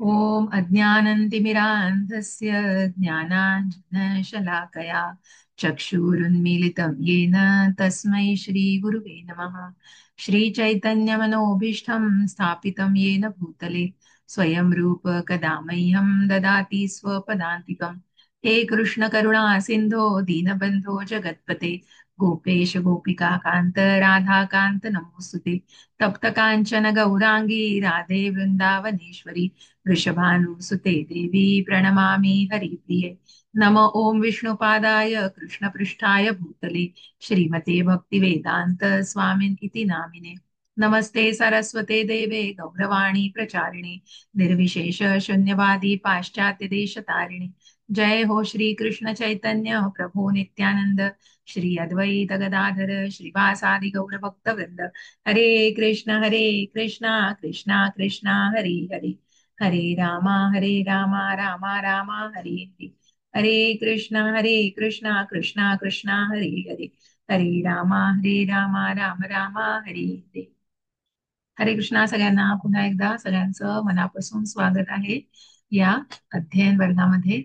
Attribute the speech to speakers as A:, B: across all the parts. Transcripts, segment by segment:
A: ॐ अज्ञानन्तिमिरान्धस्य ज्ञानाञ्जनशलाकया चक्षुरुन्मीलितं येन तस्मै श्रीगुरुवे नमः। श्रीचैतन्यमनोभीष्टं स्थापितं येन भूतले स्वयं रूप कदा मह्यं ददाति स्वपदान्तिकम्। हे कृष्ण करुणा सिन्धो दीनबन्धो जगत्पते गोपेश गोपिका कान्त राधाकान्त नमोऽस्तुते। तप्त काञ्चन गौराङ्गी राधे वृन्दावनेश्वरी वृषभानुसुते देवी प्रणमामि हरिप्रिये। नम ॐ विष्णुपादाय कृष्णपृष्ठाय भूतले श्रीमते भक्तिवेदान्त स्वामिन् इति नामिने। नमस्ते सरस्वते देवे गौरवाणी प्रचारिणे निर्विशेष शून्यवादी पाश्चात्य देशतारिणे। जय हो श्री कृष्ण चैतन्य प्रभु नित्यानंद श्री अद्वैत गदाधर श्रीवासादि गौर भक्त वृंद। हरे कृष्णा कृष्णा कृष्णा हरे हरे हरे रामा रामा रामा हरे हरे। हरे कृष्णा कृष्णा कृष्णा हरे हरे हरे रामा राम रामा हरे हरे। हरे कृष्णा सगळ्यांना पुन्हा एकदा सगळ्यांचं मनापासून स्वागत आहे या अध्ययन वर्गामध्ये।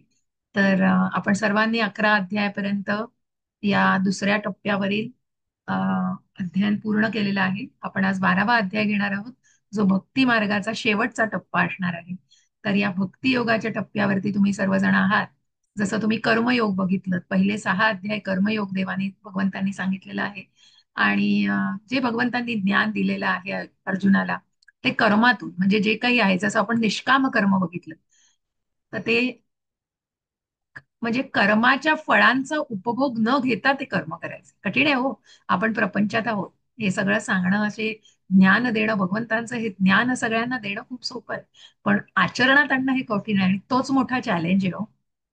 A: तर आपण सर्वांनी 11 अध्यायापर्यंत या दुसऱ्या टप्प्यावरील अ, अध्ययन पूर्ण केलेलं आहे। आपण आज 12वा अध्याय घेणार आहोत, जो भक्ती मार्गाचा शेवटचा टप्पा असणार आहे। तर या भक्ती योगाच्या टप्प्यावरती तुम्ही सर्वजण आहात। जसं तुम्ही कर्मयोग बघितलं, पहिले 6 अध्याय कर्मयोग देवानी भगवंतांनी सांगितलेलं आहे। आणि जे भगवंतांनी ज्ञान दिलेलं आहे अर्जुनाला, ते कर्मातून म्हणजे जे काही आहे, जसं आपण निष्काम कर्म बघितलं, तर ते म्हणजे कर्माच्या फळांचा उपभोग न घेता ते कर्म करायचं कठीण आहे हो। आपण प्रपंचात आहोत, हे सगळं सांगणं, असे ज्ञान देणं, भगवंतांचं हे ज्ञान सगळ्यांना देणं खूप सोपं आहे, पण आचरणात आणणं हे कठीण आहे आणि तोच मोठा चॅलेंज आहे हो।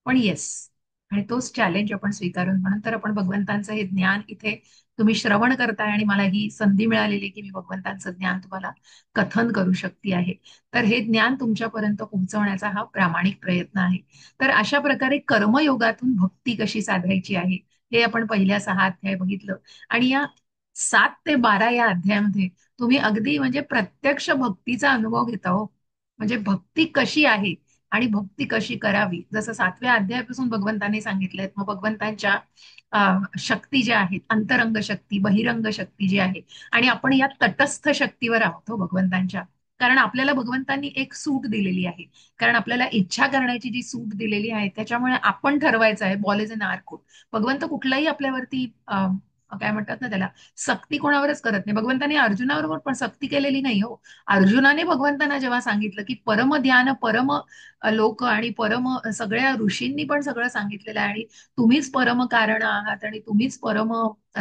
A: पण येस, आणि तोच चॅलेंज आपण स्वीकारून, म्हणून तर आपण भगवंतांचं हे ज्ञान इथे तुम्ही श्रवण करताय आणि मला ही संधी मिळालेली की मी भगवंतांचं ज्ञान तुम्हाला कथन करू शकते आहे। तर हे ज्ञान तुमच्यापर्यंत पोहोचवण्याचा हा प्रामाणिक प्रयत्न आहे। तर अशा प्रकारे कर्मयोगातून भक्ती कशी साधायची आहे, हे आपण पहिल्या 6 अध्याय बघितलं। आणि या 7 ते 12 या अध्यायामध्ये तुम्ही अगदी म्हणजे प्रत्यक्ष भक्तीचा अनुभव घेता हो। म्हणजे भक्ती कशी आहे आणि भक्ती कशी करावी, जसं 7व्या अध्यायापासून भगवंतांनी सांगितलंय। मग भगवंतांच्या शक्ती ज्या आहेत, अंतरंग शक्ती, बहिरंग शक्ती जी आहे, आणि आपण या तटस्थ शक्तीवर आहोत हो भगवंतांच्या। कारण आपल्याला भगवंतांनी एक सूट दिलेली आहे, कारण आपल्याला इच्छा करण्याची जी सूट दिलेली आहे, त्याच्यामुळे आपण ठरवायचं आहे, ball is in our court. भगवंत कुठलाही आपल्यावरती काय म्हणतात ना त्याला, सक्ती कोणावरच करत नाही। भगवंताने अर्जुनाबरोबर पण सक्ती केलेली नाही हो। अर्जुनाने भगवंतांना जेव्हा सांगितलं की परम ध्यान, परम लोक आणि परम सगळ्या ऋषींनी पण सगळं सांगितलेलं आहे, आणि तुम्हीच परम कारण आहात आणि तुम्हीच परम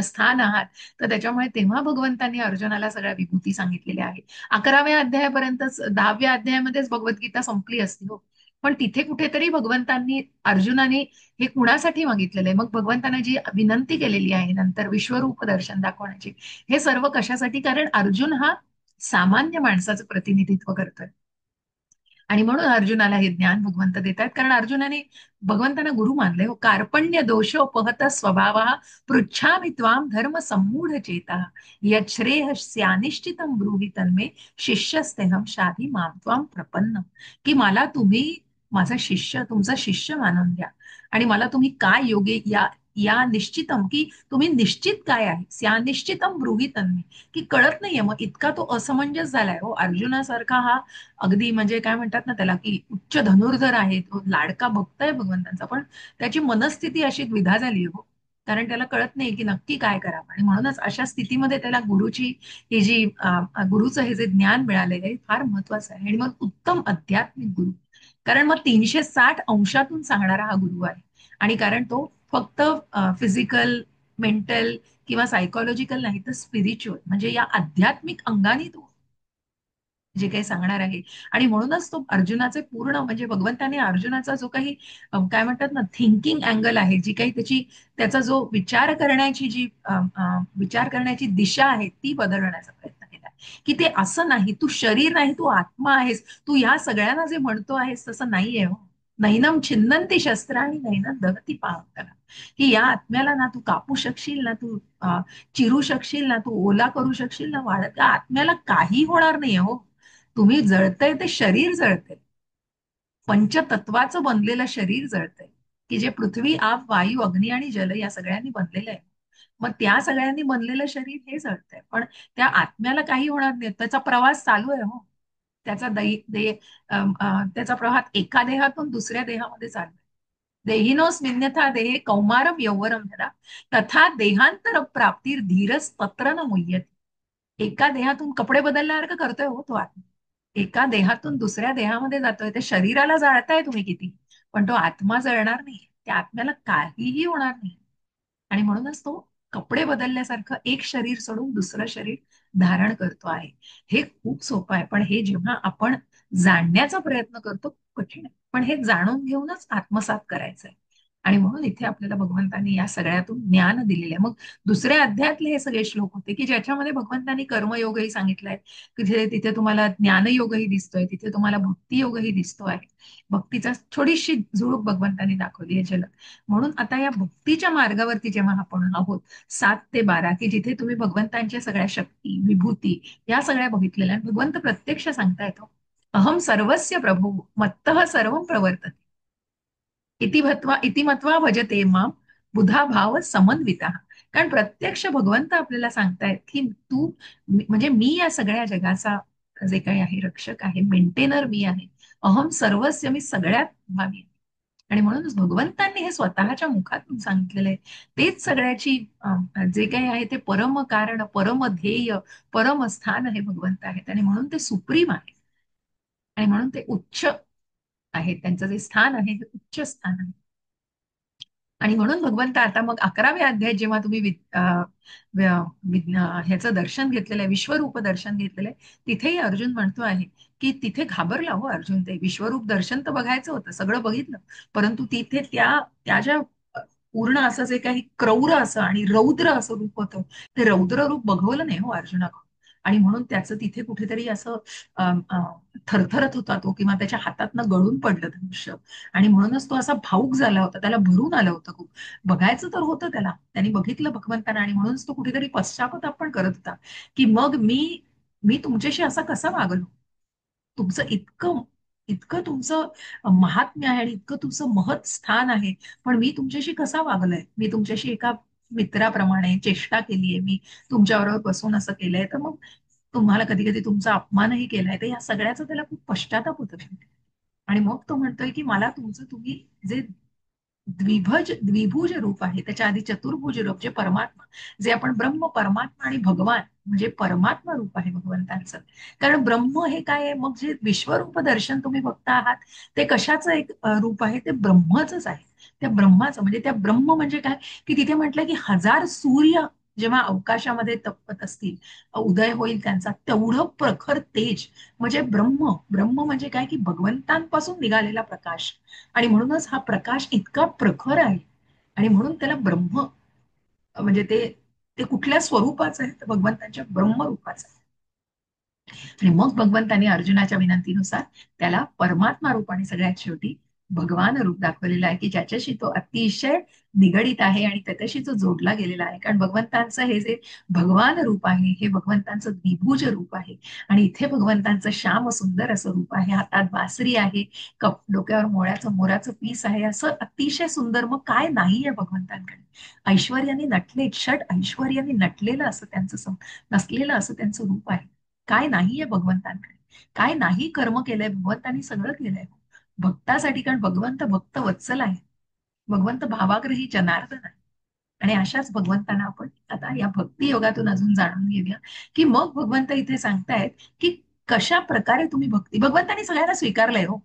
A: स्थान आहात, तर त्याच्यामुळे तेव्हा भगवंतांनी अर्जुनाला सगळ्या विभूती सांगितलेल्या आहे। 11व्या अध्यायापर्यंतच, 10व्या अध्यायामध्येच भगवद्गीता संपली असती हो, पण तिथे कुठेतरी भगवंतांनी अर्जुनाने हे कुणासाठी मागितलेलं आहे, मग भगवंतांना जी विनंती केलेली आहे नंतर विश्वरूप दर्शन दाखवण्याची, हे सर्व कशासाठी, कारण अर्जुन हा सामान्य माणसाचं प्रतिनिधित्व करतोय। आणि म्हणून अर्जुनाला हे ज्ञान भगवंत देत आहेत, कारण अर्जुनाने भगवंतांना गुरु मानले हो। कार्पण्य दोषोपहत स्वभावा पृच्छामि त्वाम धर्म सम्मूढ चेता यच्छ्रेयस्यानिश्चितं ब्रूहि तन्मे शिष्यस्तेहम शाधि मां त्वाम प्रपन्न। की मला तुम्ही माझा शिष्य, तुमचा शिष्य मानून घ्या, आणि मला तुम्ही काय योगे या या निश्चितम, की तुम्ही निश्चित काय आहे, त्या निश्चितम ब्रूहि तन्मे, की कळत नाहीये। मग इतका तो असमंजस झालाय हो अर्जुनासारखा हा, अगदी म्हणजे काय म्हणतात ना त्याला, की उच्च धनुर्धर आहे तो, लाडका भक्त आहे भगवंतांचा, पण त्याची मनस्थिती अशी द्विधा झाली हो, कारण त्याला कळत नाही की नक्की काय करावं। आणि म्हणूनच अशा स्थितीमध्ये त्याला गुरुची ही जी गुरुचं हे जे ज्ञान मिळालेलं आहे फार महत्वाचं आहे। आणि मग उत्तम आध्यात्मिक गुरु, कारण मग 360 अंशातून सांगणारा हा गुरु आहे। आणि कारण तो फक्त फिजिकल, मेंटल किंवा सायकोलॉजिकल नाही, तर स्पिरिच्युअल म्हणजे या आध्यात्मिक अंगाने तो जे काही सांगणार आहे। आणि म्हणूनच तो अर्जुनाचे पूर्ण म्हणजे भगवंताने अर्जुनाचा जो काही काय म्हणतात ना थिंकिंग अँगल आहे, जी काही त्याची, त्याचा जो विचार करण्याची जी विचार करण्याची दिशा आहे, ती बदलण्याचा प्रयत्न केला, की ते असं नाही, तू शरीर नाही, तू आत्मा आहेस, तू या सगळ्यांना जे म्हणतो आहेस तसं नाहीये हो। नैनम छिन्नंती शस्त्राणी नैनम दहती पावकला, की या आत्म्याला ना तू कापू शकशील, ना तू चिरू शकशील, ना तू ओला करू शकशील, ना वाढत, त्या आत्म्याला काही होणार नाहीये हो। तुम्ही जळतंय ते शरीर जळतंय, पंचतत्वाचं बनलेलं शरीर जळतंय, की जे पृथ्वी, आप, वायू, अग्नी आणि जल या सगळ्यांनी बनलेलं आहे. मग त्या सगळ्यांनी बनलेलं शरीर हे जळतंय, पण त्या आत्म्याला काही होणार नाही. त्याचा प्रवास चालू आहे हो. त्याचा त्याचा प्रवास एका देहातून दुसऱ्या देहामध्ये चालू आहे. देहिनोस्मिन्यथा देहे कौमारम यौवनम धरा तथा देहांतर प्राप्तीर धीरच तत्र न मुह्यते. एका देहातून कपडे बदलल्यासारखं करतोय हो तो आत्मा. एका देहातून दुसऱ्या देहामध्ये जातोय. त्या शरीराला जाळताय तुम्ही किती, पण तो आत्मा जळणार नाही. त्या आत्म्याला काहीही होणार नाही. आणि म्हणूनच तो कपडे बदलल्यासारखं एक शरीर सोडून दुसरं शरीर धारण करतो आहे. हे खूप सोपं आहे, पण हे जेव्हा आपण जाणण्याचा प्रयत्न करतो कठीण आहे. पण हे जाणून घेऊनच आत्मसात करायचं आहे. आणि म्हणून इथे आपल्याला भगवंतांनी या सगळ्यातून ज्ञान दिलेले आहे. मग दुसऱ्या अध्यायातले हे सगळे श्लोक होते की ज्याच्यामध्ये भगवंतांनी कर्मयोगही सांगितलाय. तिथे तिथे तुम्हाला ज्ञानयोगही दिसतोय, तिथे तुम्हाला भक्तियोगही दिसतो आहे. भक्तीचा छोटीशी झुळूक भगवंतांनी दाखवली आहे जलद. म्हणून आता या भक्तीच्या मार्गावरती जेव्हा आपण आहोत, 7 ते 12 की जिथे तुम्ही भगवंतांच्या सगळ्या शक्ती, विभूती या सगळ्या बघितलेल्या आणि भगवंत प्रत्यक्ष सांगतायत हो, अहम सर्वस्य प्रभू मत्तः सर्वं प्रवर्तते इति मत्वा भजते माम बुधा भाव समन्विता. कारण प्रत्यक्ष भगवंत आपल्याला सांगतायत की म्हणजे मी या सगळ्या जगाचा जे काही आहे रक्षक आहे, मेंटेनर मी आहे. अहम सर्वस्य, मी सगळ्यात भावी आहे. आणि म्हणूनच भगवंतांनी हे स्वतःच्या मुखातून सांगितलेलं आहे. तेच सगळ्याची जे काही आहे ते परम कारण, परम ध्येय, परम स्थान हे भगवंत आहेत. आणि म्हणून ते सुप्रीम आहे. आणि म्हणून ते उच्च आहे. त्यांचं जे स्थान आहे ते उच्च स्थान आहे. आणि म्हणून भगवंत आता मग 11व्या अध्यायात जेव्हा तुम्ही ह्याचं दर्शन घेतलेलं आहे, विश्वरूप दर्शन घेतलेलं आहे, तिथेही अर्जुन म्हणतो आहे की तिथे घाबरला हो अर्जुन. ते विश्वरूप दर्शन तर बघायचं होतं, सगळं बघितलं, परंतु तिथे त्या ज्या पूर्ण असं जे काही क्रौर असं आणि रौद्र असं रूप होतं, ते रौद्र रूप बघवलं नाही हो अर्जुनाकडून. आणि म्हणून त्याचं तिथे कुठेतरी असं थरथरत होता तो, किंवा त्याच्या हातातनं गळून पडलं धनुष्य. आणि म्हणूनच तो असा भाऊक झाला होता, त्याला भरून आलं होतं खूप. बघायचं तर होतं त्याला, त्यांनी बघितलं भगवंताना. आणि म्हणूनच तो कुठेतरी पश्चाताप पण करत होता की मग मी तुमच्याशी असा कसा वागलो. तुमचं इतकं इतकं तुमचं महात्म्य आहे आणि इतकं तुमचं महत् स्थान आहे, पण मी तुमच्याशी कसा वागलोय. मी तुमच्याशी एका मित्राप्रमाणे चेष्टा केलीये, मी तुमच्याबरोबर बसून असं केलंय, तर मग तुम्हाला कधी कधी तुमचा अपमानही केलाय. तर या सगळ्याचा त्याला खूप पश्चाताप होतो. आणि मग तो म्हणतोय की मला तुमचं तुम्ही जे द्विभुज रूप आहे, त्याच्या आधी चतुर्भुज रूप जे परमात्मा, जे आपण ब्रह्म, परमात्मा आणि भगवान म्हणजे परमात्मा रूप आहे भगवंतांचं. कारण ब्रह्म हे काय आहे, मग जे विश्वरूप दर्शन तुम्ही बघता आहात ते कशाचं एक रूप आहे, ते ब्रह्मच आहे. त्या ब्रह्माचं म्हणजे त्या ब्रह्म म्हणजे काय, की तिथे म्हटलं की 1000 सूर्य जेव्हा अवकाशामध्ये तपत असतील, उदय होईल त्यांचा, तेवढं प्रखर तेज म्हणजे ब्रह्म. ब्रह्म म्हणजे काय, की भगवंतांपासून निघालेला प्रकाश. आणि म्हणूनच हा प्रकाश इतका प्रखर आहे. आणि म्हणून त्याला ब्रह्म म्हणजे ते ते कुठल्या स्वरूपाचं आहे, तर भगवंतांच्या ब्रह्मरूपाचं आहे. आणि मग भगवंतांनी अर्जुनाच्या विनंतीनुसार त्याला परमात्मा रूप आणि सगळ्यात शेवटी भगवान रूप दाखवलेलं आहे, की ज्याच्याशी तो अतिशय निगडीत आहे आणि त्याच्याशी तो जोडला गेलेला आहे. कारण भगवंतांचं हे जे भगवान रूप आहे हे भगवंतांचं द्विभुज रूप आहे. आणि इथे भगवंतांचं श्याम सुंदर असं रूप आहे, हातात बासरी आहे, डोक्यावर मोराचं पीस आहे, असं अतिशय सुंदर. मग काय नाहीये भगवंतांकडे. ऐश्वर्याने नटले, षट ऐश्वर्याने नटलेलं असं त्यांचं नसलेलं असं त्यांचं रूप आहे. काय नाहीये भगवंतांकडे. काय नाही कर्म केलंय भगवंतांनी, सगळं केलंय भक्तासाठी. कारण भगवंत भक्त वत्सल आहे, भगवंत भावाग्रही जनार्दन आहे. आणि अशाच भगवंतांना आपण आता या भक्ती योगातून अजून जाणून घेऊया, की मग भगवंत इथे सांगतायत की कशा प्रकारे तुम्ही भगवंतांनी सगळ्यांना स्वीकारलंय हो,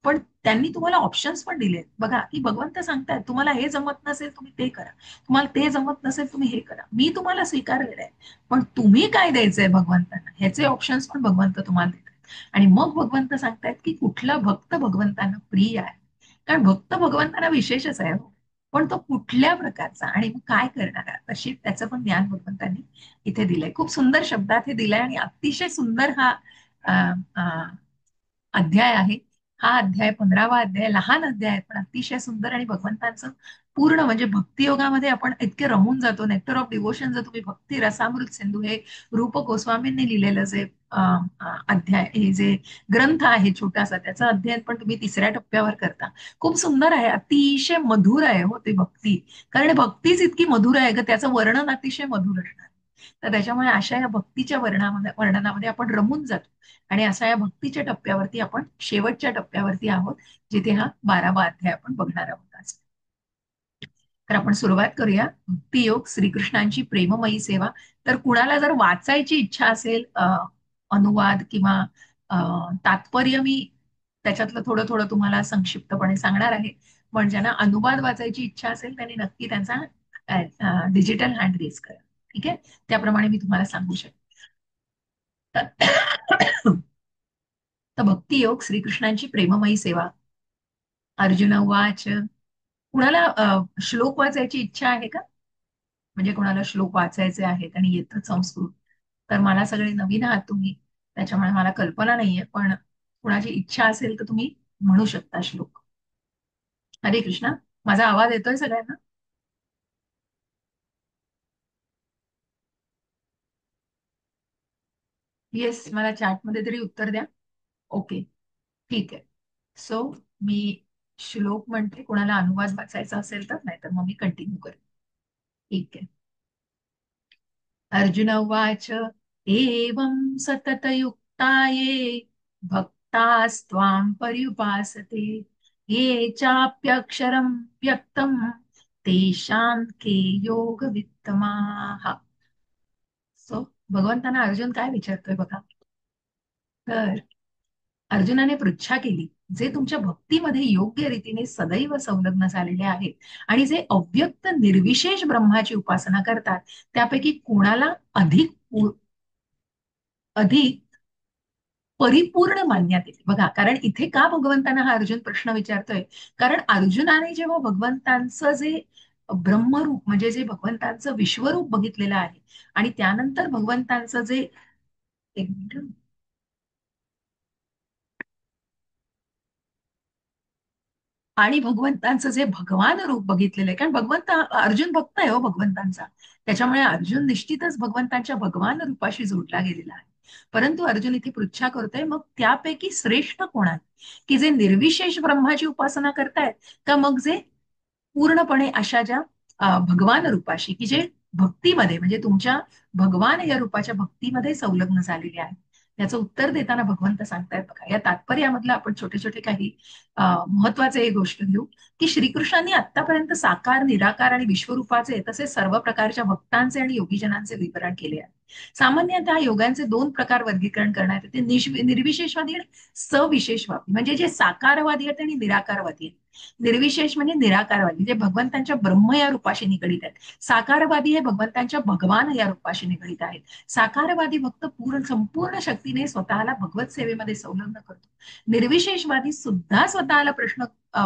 A: पण त्यांनी तुम्हाला ऑप्शन्स पण दिलेत बघा. की भगवंत सांगतायत तुम्हाला हे जमत नसेल तुम्ही ते करा, तुम्हाला ते जमत नसेल तुम्ही हे करा, मी तुम्हाला स्वीकारलेलं आहे. पण तुम्ही काय द्यायचंय भगवंतांना ह्याचे ऑप्शन्स पण भगवंत तुम्हाला देतात. आणि मग भगवंत सांगतायत की कुठला भक्त भगवंतांना प्रिय आहे. कारण भक्त भगवंतांना विशेषच आहे हो, पण तो कुठल्या प्रकारचा आणि मग काय करणारा, तशी त्याचं पण ज्ञान भगवंतांनी इथे दिलंय. खूप सुंदर शब्दात हे दिलंय आणि अतिशय सुंदर हा अं, अं, अध्याय आहे. हा अध्याय 15वा अध्याय, लहान अध्याय आहे, पण अतिशय सुंदर आणि भगवंतांचं पूर्ण म्हणजे भक्तियोगामध्ये आपण इतके रमून जातो. नेक्टर ऑफ डिव्होशन जर तुम्ही भक्ती रसामृत सिंधू हे रूप गोस्वामींनी लिहिलेलं जे अध्याय हे जे ग्रंथ आहे छोटासा त्याचं अध्ययन पण तुम्ही तिसऱ्या टप्प्यावर करता. खूप सुंदर आहे, अतिशय मधुर आहे हो ते भक्ती. कारण भक्तीच इतकी मधुर आहे का त्याचं वर्णन अतिशय मधुर असणार. तर त्याच्यामुळे अशा या भक्तीच्या वर्णनामध्ये आपण रमून जातो. आणि अशा या भक्तीच्या टप्प्यावरती आपण शेवटच्या टप्प्यावरती आहोत, जिथे हा 12वा अध्याय आपण बघणार आहोत आज. तर आपण सुरुवात करूया. भक्तियोग श्रीकृष्णांची प्रेममयी सेवा. तर कुणाला जर वाचायची इच्छा असेल अनुवाद किंवा तात्पर्य मी त्याच्यातलं थोडं थोडं तुम्हाला संक्षिप्तपणे सांगणार आहे. पण ज्यांना अनुवाद वाचायची इच्छा असेल त्यांनी नक्की त्यांचा डिजिटल हँड रेज करा. ठीक आहे, त्याप्रमाणे मी तुम्हाला सांगू शकते. तर भक्तियोग श्रीकृष्णांची प्रेममयी सेवा. अर्जुन उवाच. कुणाला श्लोक वाचायची इच्छा आहे का? म्हणजे कोणाला श्लोक वाचायचे आहेत आणि येतं संस्कृत, तर मला सगळे नवीन आहात तुम्ही, त्याच्यामुळे मला कल्पना नाहीये. पण कुणाची इच्छा असेल तर तुम्ही म्हणू शकता श्लोक. हरे कृष्णा. माझा आवाज येतोय सगळ्यांना? येस, मला चॅटमध्ये तरी उत्तर द्या. ओके, ठीक आहे. सो मी श्लोक म्हणते, कोणाला अनुवाद वाचायचा असेल तर, नाहीतर मग मी कंटिन्यू करेन. ठीक आहे. अर्जुन उवाच. एवं सततयुक्ता ये भक्तास्त्वां पर्युपासते ये चाप्यक्षरं व्यक्तं तेषां के योगवित्तमाः. सो भगवंतांना अर्जुन काय विचारतोय बघा. तर अर्जुनाने पृच्छा केली, जे तुमच्या भक्तीमध्ये योग्य रीतीने सदैव संलग्न झालेले आहेत आणि जे अव्यक्त निर्विशेष ब्रह्माची उपासना करतात, त्यापैकी कोणाला अधिक परिपूर्ण मानण्यात येते. बघा, कारण इथे का भगवंतांना हा अर्जुन प्रश्न विचारतोय? कारण अर्जुनाने जेव्हा भगवंतांचं जे ब्रह्मरूप म्हणजे जे भगवंतांचं विश्वरूप बघितलेलं आहे आणि त्यानंतर भगवंतांचं जे एक मिनिट. आणि भगवंतांचं जे भगवान रूप बघितलेलं आहे, कारण भगवंत अर्जुन भक्त आहे हो भगवंतांचा, त्याच्यामुळे अर्जुन निश्चितच भगवंतांच्या भगवान रूपाशी जोडला गेलेला आहे. परंतु अर्जुन इथे पृच्छा करतोय, मग त्यापैकी श्रेष्ठ कोण आहे, की जे निर्विशेष ब्रह्माची उपासना करतायत, का मग जे पूर्णपणे अशा ज्या भगवान रूपाशी की जे भक्तीमध्ये म्हणजे तुमच्या भगवान या रूपाच्या भक्तीमध्ये संलग्न झालेले आहे. याचं उत्तर देताना भगवंत सांगतायत बघा. या तात्पर्यामधलं आपण छोटे छोटे काही महत्वाचे एक गोष्ट घेऊ, की श्रीकृष्णांनी आतापर्यंत साकार, निराकार आणि विश्वरूपाचे तसेच सर्व प्रकारच्या भक्तांचे आणि योगीजनांचे विवरण केले आहे. सामान्यतः योगांचे दोन प्रकार वर्गीकरण करण्यात येते, निर्विशेषवादी आणि सविशेषवादी. म्हणजे जे साकारवादी आहेत आणि निराकारवादी आहेत. निर्विशेष म्हणजे निराकारवादी, जे भगवंतांच्या ब्रह्म या रूपाशी निगडीत आहेत. साकारवादी हे भगवंतांच्या भगवान या रूपाशी निगडीत आहेत. साकारवादी भक्त संपूर्ण शक्तीने स्वतःला भगवत सेवेमध्ये संलग्न करतो. निर्विशेषवादी सुद्धा स्वतःला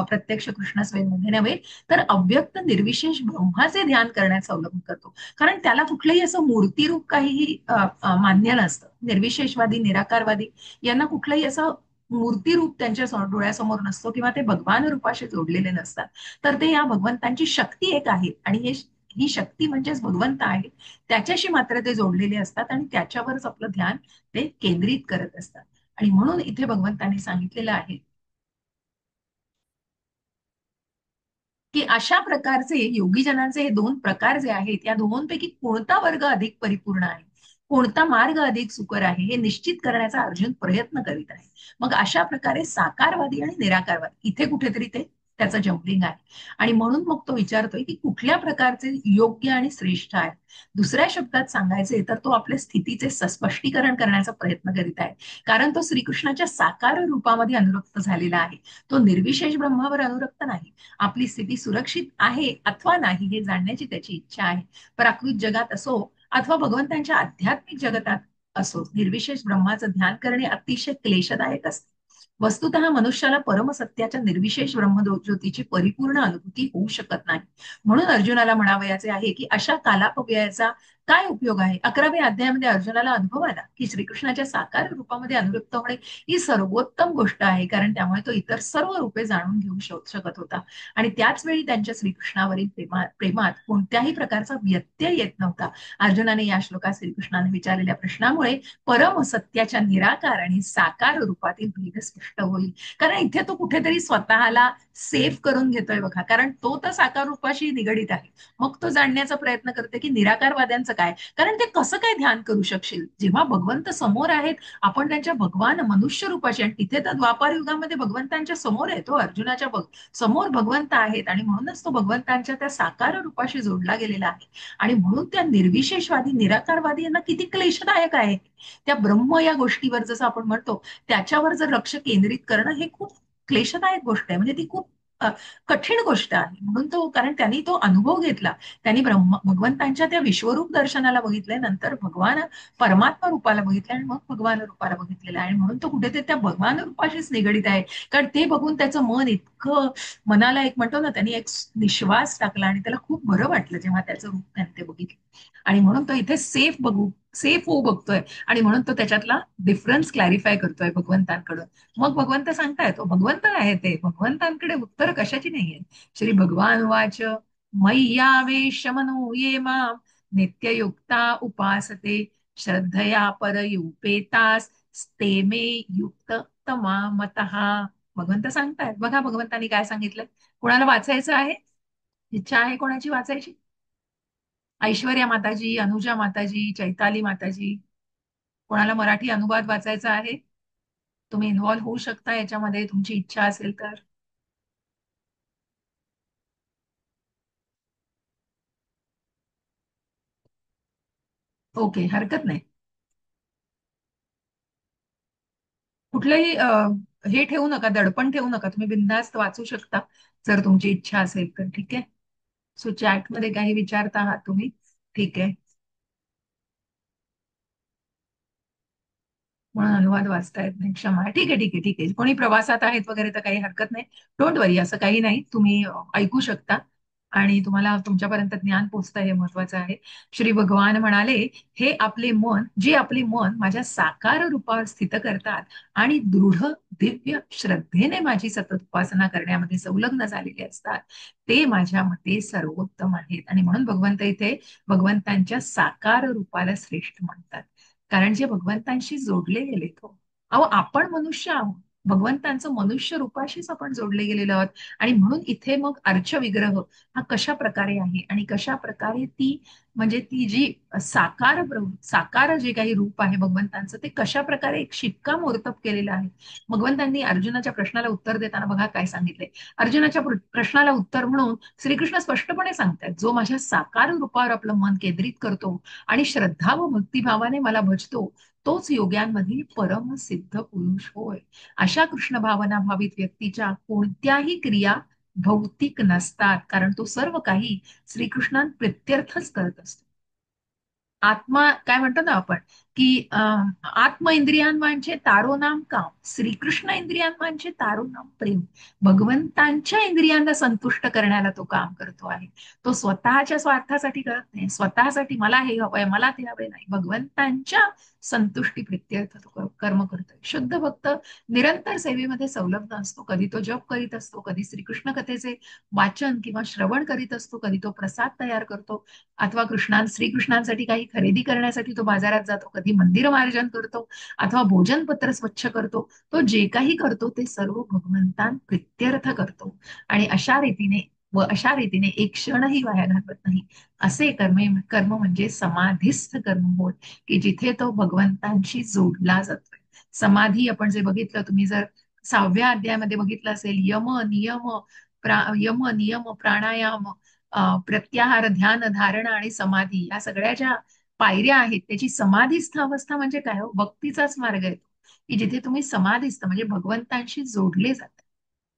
A: प्रत्यक्ष कृष्ण स्वयंमध्ये नव्हे तर अव्यक्त निर्विशेष ब्रह्माचे ध्यान करण्यात संलग्न करतो. कारण त्याला कुठलंही असं मूर्तीरूप काहीही मान्य नसतं. निर्विशेषवादी, निराकारवादी यांना कुठलंही असं मूर्तीरूप त्यांच्या डोळ्यासमोर नसतो किंवा ते भगवान रूपाशी जोडलेले नसतात. तर ते या भगवंतांची शक्ती एक आहे आणि ही शक्ती म्हणजेच भगवंत आहे, त्याच्याशी मात्र ते जोडलेले असतात आणि त्याच्यावरच आपलं ध्यान ते केंद्रित करत असतात. आणि म्हणून इथे भगवंतांनी सांगितलेलं आहे की अशा प्रकारचे योगीजनांचे हे दोन प्रकार जे आहेत, या दोनपैकी कोणता वर्ग अधिक परिपूर्ण आहे, कोणता मार्ग अधिक सुकर आहे, हे निश्चित करण्याचा अर्जुन प्रयत्न करीत आहे. मग अशा प्रकारे साकारवादी आणि निराकारवादी इथे कुठेतरी ते त्याचं जम्पलिंग आहे. आणि म्हणून मग तो विचारतोय की कुठल्या प्रकारचे योग्य आणि श्रेष्ठ आहे. दुसऱ्या शब्दात सांगायचे तर तो आपल्या स्थितीचे स्पष्टीकरण करण्याचा प्रयत्न करीत आहे. कारण तो श्रीकृष्णाच्या साकार रूपामध्ये अनुरक्त झालेला आहे. तो निर्विशेष ब्रह्मावर अनुरक्त नाही. आपली स्थिती सुरक्षित आहे अथवा नाही हे जाणण्याची त्याची इच्छा आहे. प्राकृत जगात असो अथवा भगवंतांच्या आध्यात्मिक जगतात असो, निर्विशेष ब्रह्माचं ध्यान करणे अतिशय क्लेशदायक असते. वस्तुतः मनुष्याला परमसत्याच्या निर्विशेष ब्रह्मज्योतीची परिपूर्ण अनुभूती होऊ शकत नाही. म्हणून अर्जुनाला म्हणावयाचे आहे की अशा कालापव्ययाचा काय उपयोग आहे? 11व्या अध्यायामध्ये अर्जुनाला अनुभव आला की श्रीकृष्णाच्या साकार रूपामध्ये अनुरक्त होणे ही सर्वोत्तम गोष्ट आहे, कारण त्यामुळे तो इतर सर्व रूपे जाणून घेऊ शकत होता. आणि त्याच वेळी त्यांच्या श्रीकृष्णावरील प्रेमात कोणत्याही प्रकारचा व्यत्यय येत नव्हता. अर्जुनाने या श्लोकात श्रीकृष्णाने विचारलेल्या प्रश्नामुळे परम सत्याच्या निराकार आणि साकार रूपातील भेद स्पष्ट होईल. कारण इथे तो कुठेतरी स्वतःला सेफ करून घेतोय बघा, कारण तो तर साकार रूपाशी निगडीत आहे. मग तो जाणण्याचा प्रयत्न करते की निराकारवाद्यांचं काय, कारण ते कसं काय ध्यान करू शकशील जेव्हा भगवंत समोर आहेत. आपण त्यांच्या भगवान मनुष्य रूपाशी, आणि तिथे तर द्वापार युगामध्ये भगवंतांच्या समोर आहे, तो अर्जुनाच्या समोर भगवंत आहेत, आणि म्हणूनच तो भगवंतांच्या त्या साकार रूपाशी जोडला गेलेला आहे. आणि म्हणून त्या निर्विशेषवादी निराकारवादी यांना किती क्लेशदायक आहे. त्या ब्रह्म या गोष्टीवर जसं आपण म्हणतो त्याच्यावर जर लक्ष केंद्रित करणं हे खूप क्लेशदायक गोष्ट आहे, म्हणजे ती खूप कठीण गोष्ट आहे. म्हणून तो, कारण त्यांनी तो अनुभव घेतला. त्यांनी भगवंतांच्या त्या विश्वरूप दर्शनाला बघितलंय, नंतर भगवान परमात्मा रूपाला बघितलं, आणि मग भगवान रूपाला बघितलेलं आहे. आणि म्हणून तो कुठेतरी त्या भगवान रूपाशीच निगडीत आहे. कारण ते बघून त्याचं मन इतकं, मनाला एक म्हणतो ना, त्यांनी एक निश्वास टाकला आणि त्याला खूप बरं वाटलं जेव्हा त्याचं रूप त्याने ते बघितलं. आणि म्हणून तो इथे सेफ होऊ बघतोय. आणि म्हणून तो त्याच्यातला डिफरन्स क्लॅरिफाय करतोय भगवंतांकडून. मग भगवंत सांगताय, तो भगवंत आहे, ते भगवंतांकडे उत्तर कशाची नाहीये. श्री भगवान वाच मय्यावेश मनो ये माम नित्ययुक्ता उपासते श्रद्धया परयुपेतास ते मे युक्त तमा मतः. भगवंत सांगतायत बघा, भगवंतांनी काय सांगितलं. कोणाला वाचायचं आहे? इच्छा आहे कोणाची वाचायची? ऐश्वर्या माताजी, अनुजा माताजी, चैताली माताजी, कोणाला मराठी अनुवाद वाचायचा आहे? तुम्ही इन्व्हॉल्व्ह होऊ शकता याच्यामध्ये, तुमची इच्छा असेल तर. ओके, हरकत नाही. कुठलंही हे ठेवू नका, दडपण ठेवू नका, तुम्ही बिनधास्त वाचू शकता जर तुमची इच्छा असेल तर. ठीक आहे. सो चॅट मध्ये काही विचारता आहात तुम्ही? ठीक आहे. म्हणून अनुवाद वाचता येत नाही, क्षमा आहे. ठीक आहे, ठीक आहे, ठीक आहे. कोणी प्रवासात आहेत वगैरे तर काही हरकत नाही. डोंट वरी, असं काही नाही. तुम्ही ऐकू शकता आणि तुम्हाला तुमच्यापर्यंत ज्ञान पोचतं, हे महत्वाचं आहे. श्री भगवान म्हणाले, हे आपले मन, जे आपले मन माझ्या साकार रूपावर स्थित करतात आणि दृढ दिव्य श्रद्धेने माझी सतत उपासना करण्यामध्ये संलग्न झालेले असतात, ते माझ्या मते सर्वोत्तम आहेत. आणि म्हणून भगवंत इथे भगवंतांच्या साकार रूपाला श्रेष्ठ म्हणतात, कारण जे भगवंतांशी जोडले गेले तो. अहो, आपण मनुष्य आहोत, भगवंतांचं मनुष्य रूपाशीच आपण जोडले गेलेलो आहोत. आणि म्हणून इथे मग अर्च विग्रह हा कशा प्रकारे आहे, आणि कशा प्रकारे ती, म्हणजे ती जी साकार जे काही रूप आहे भगवंतांचं, ते कशा प्रकारे एक शिक्कामोर्तब केलेलं आहे. भगवंतांनी अर्जुनाच्या प्रश्नाला उत्तर देताना बघा काय सांगितले. अर्जुनाच्या प्रश्नाला उत्तर म्हणून श्रीकृष्ण स्पष्टपणे सांगतात, जो माझ्या साकार रूपावर आपलं मन केंद्रित करतो आणि श्रद्धा व भक्तिभावाने मला भजतो, तोच योग्यांमधील परम सिद्ध पुरुष होय. अशा कृष्ण भावना भावित व्यक्तीच्या कोणत्याही क्रिया भौतिक नसतात, कारण तो सर्व काही श्रीकृष्णात प्रित्यर्थच करत असतो. आत्मा काय म्हणतो ना आपण, की आत्म इंद्रियांचे तारो नाम काम, श्रीकृष्ण इंद्रियांचे तारो नाम प्रेम. भगवंतांच्या इंद्रियांना संतुष्ट करण्याला तो काम करतो आहे. तो स्वतःच्या स्वार्थासाठी करत नाही, स्वतःसाठी मला हे हवंय मला ते हवंय नाही, भगवंतांच्या संतुष्टी प्रित्यर्थ तो कर्म करतोय. शुद्ध भक्त निरंतर सेवेमध्ये संलग्न असतो. कधी तो जप करीत असतो, कधी श्रीकृष्ण कथेचे वाचन किंवा श्रवण करीत असतो, कधी तो प्रसाद तयार करतो, अथवा श्रीकृष्णांसाठी काही खरेदी करण्यासाठी तो बाजारात जातो, कधी मंदिर मार्जन करतो, अथवा भोजनपत्र स्वच्छ करतो. तो जे काही करतो ते सर्व भगवंतां प्रित्यर्थ करतो. आणि अशा रीतीने एक क्षणही वाया घालवत नाही. असे कर्म म्हणजे समाधीस्थ कर्म होय, की जिथे तो भगवंतांशी जोडला जातोय. समाधी आपण जे बघितलं, तुम्ही जर 6व्या अध्यायामध्ये बघितलं असेल, यम नियम प्राणायाम, प्रत्याहार, ध्यान, धारणा आणि समाधी, या सगळ्या ज्या पायऱ्या आहेत, त्याची समाधीस्थ अवस्था म्हणजे काय हो, भक्तीचाच मार्ग आहे तो, की जिथे तुम्ही समाधीस्थ म्हणजे भगवंतांशी जोडले जातात.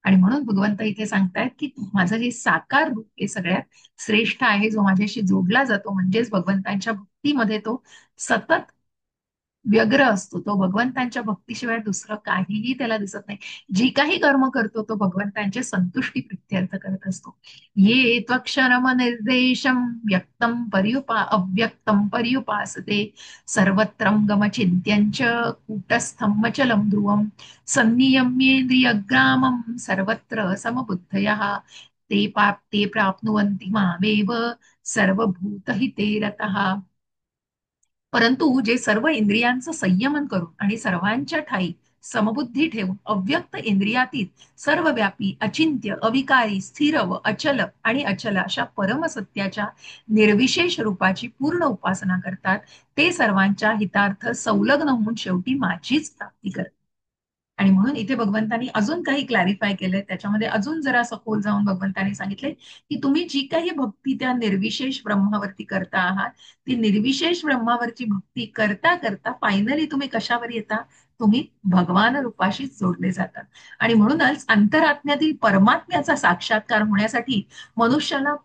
A: आणि म्हणून भगवंत इथे सांगतायत की माझं हे साकार रूप हे सगळ्यात श्रेष्ठ आहे, जो माझ्याशी जोडला जातो, म्हणजेच भगवंतांच्या भक्तीमध्ये तो सतत व्यग्र असतो तो भगवंतांच्या भक्तीशिवाय दुसरं काहीही त्याला दिसत नाही. जी काही कर्म करतो तो भगवंतांच्या संतुष्टी प्रित्यर्थ करत असतो. ये त्वक्षरम निर्देशम व्यक्तम अव्यक्तम पर्युपासते सर्वत्रम गम चिंत्यंच कूटस्थम चलम ध्रुवम सन्नियम्येन्द्रियग्रामं सर्वत्र समबुद्धयः ते प्राप्नुवन्ति मामेव सर्वभूतहिते रतः. परंतु जे सर्व इंद्रियांचं संयमन करून आणि सर्वांच्या ठाई समबुद्धी ठेवून अव्यक्त इंद्रियातीत सर्वव्यापी अचिंत्य अविकारी स्थिर व अचल आणि अचल अशा परमसत्याच्या निर्विशेष रूपाची पूर्ण उपासना करतात, ते सर्वांच्या हितार्थ संलग्न होऊन शेवटी माझीच प्राप्ती करतात. आणि म्हणून इथे भगवंतांनी अजून काही क्लॅरिफाय केलंय, त्याच्यामध्ये अजून जरा सखोल जाऊन भगवंतांनी सांगितले की तुम्ही जी काही भक्ती त्या निर्विशेष ब्रह्मावरती करता आहात, ती निर्विशेष ब्रह्मावरची भक्ती करता करता फायनली तुम्ही कशावर येता? तुम्ही भगवान रूपाशीच जोडले जातात. आणि म्हणूनच अंतरात्म्यातील परमात्म्याचा साक्षात्कार होण्यासाठी मनुष्याला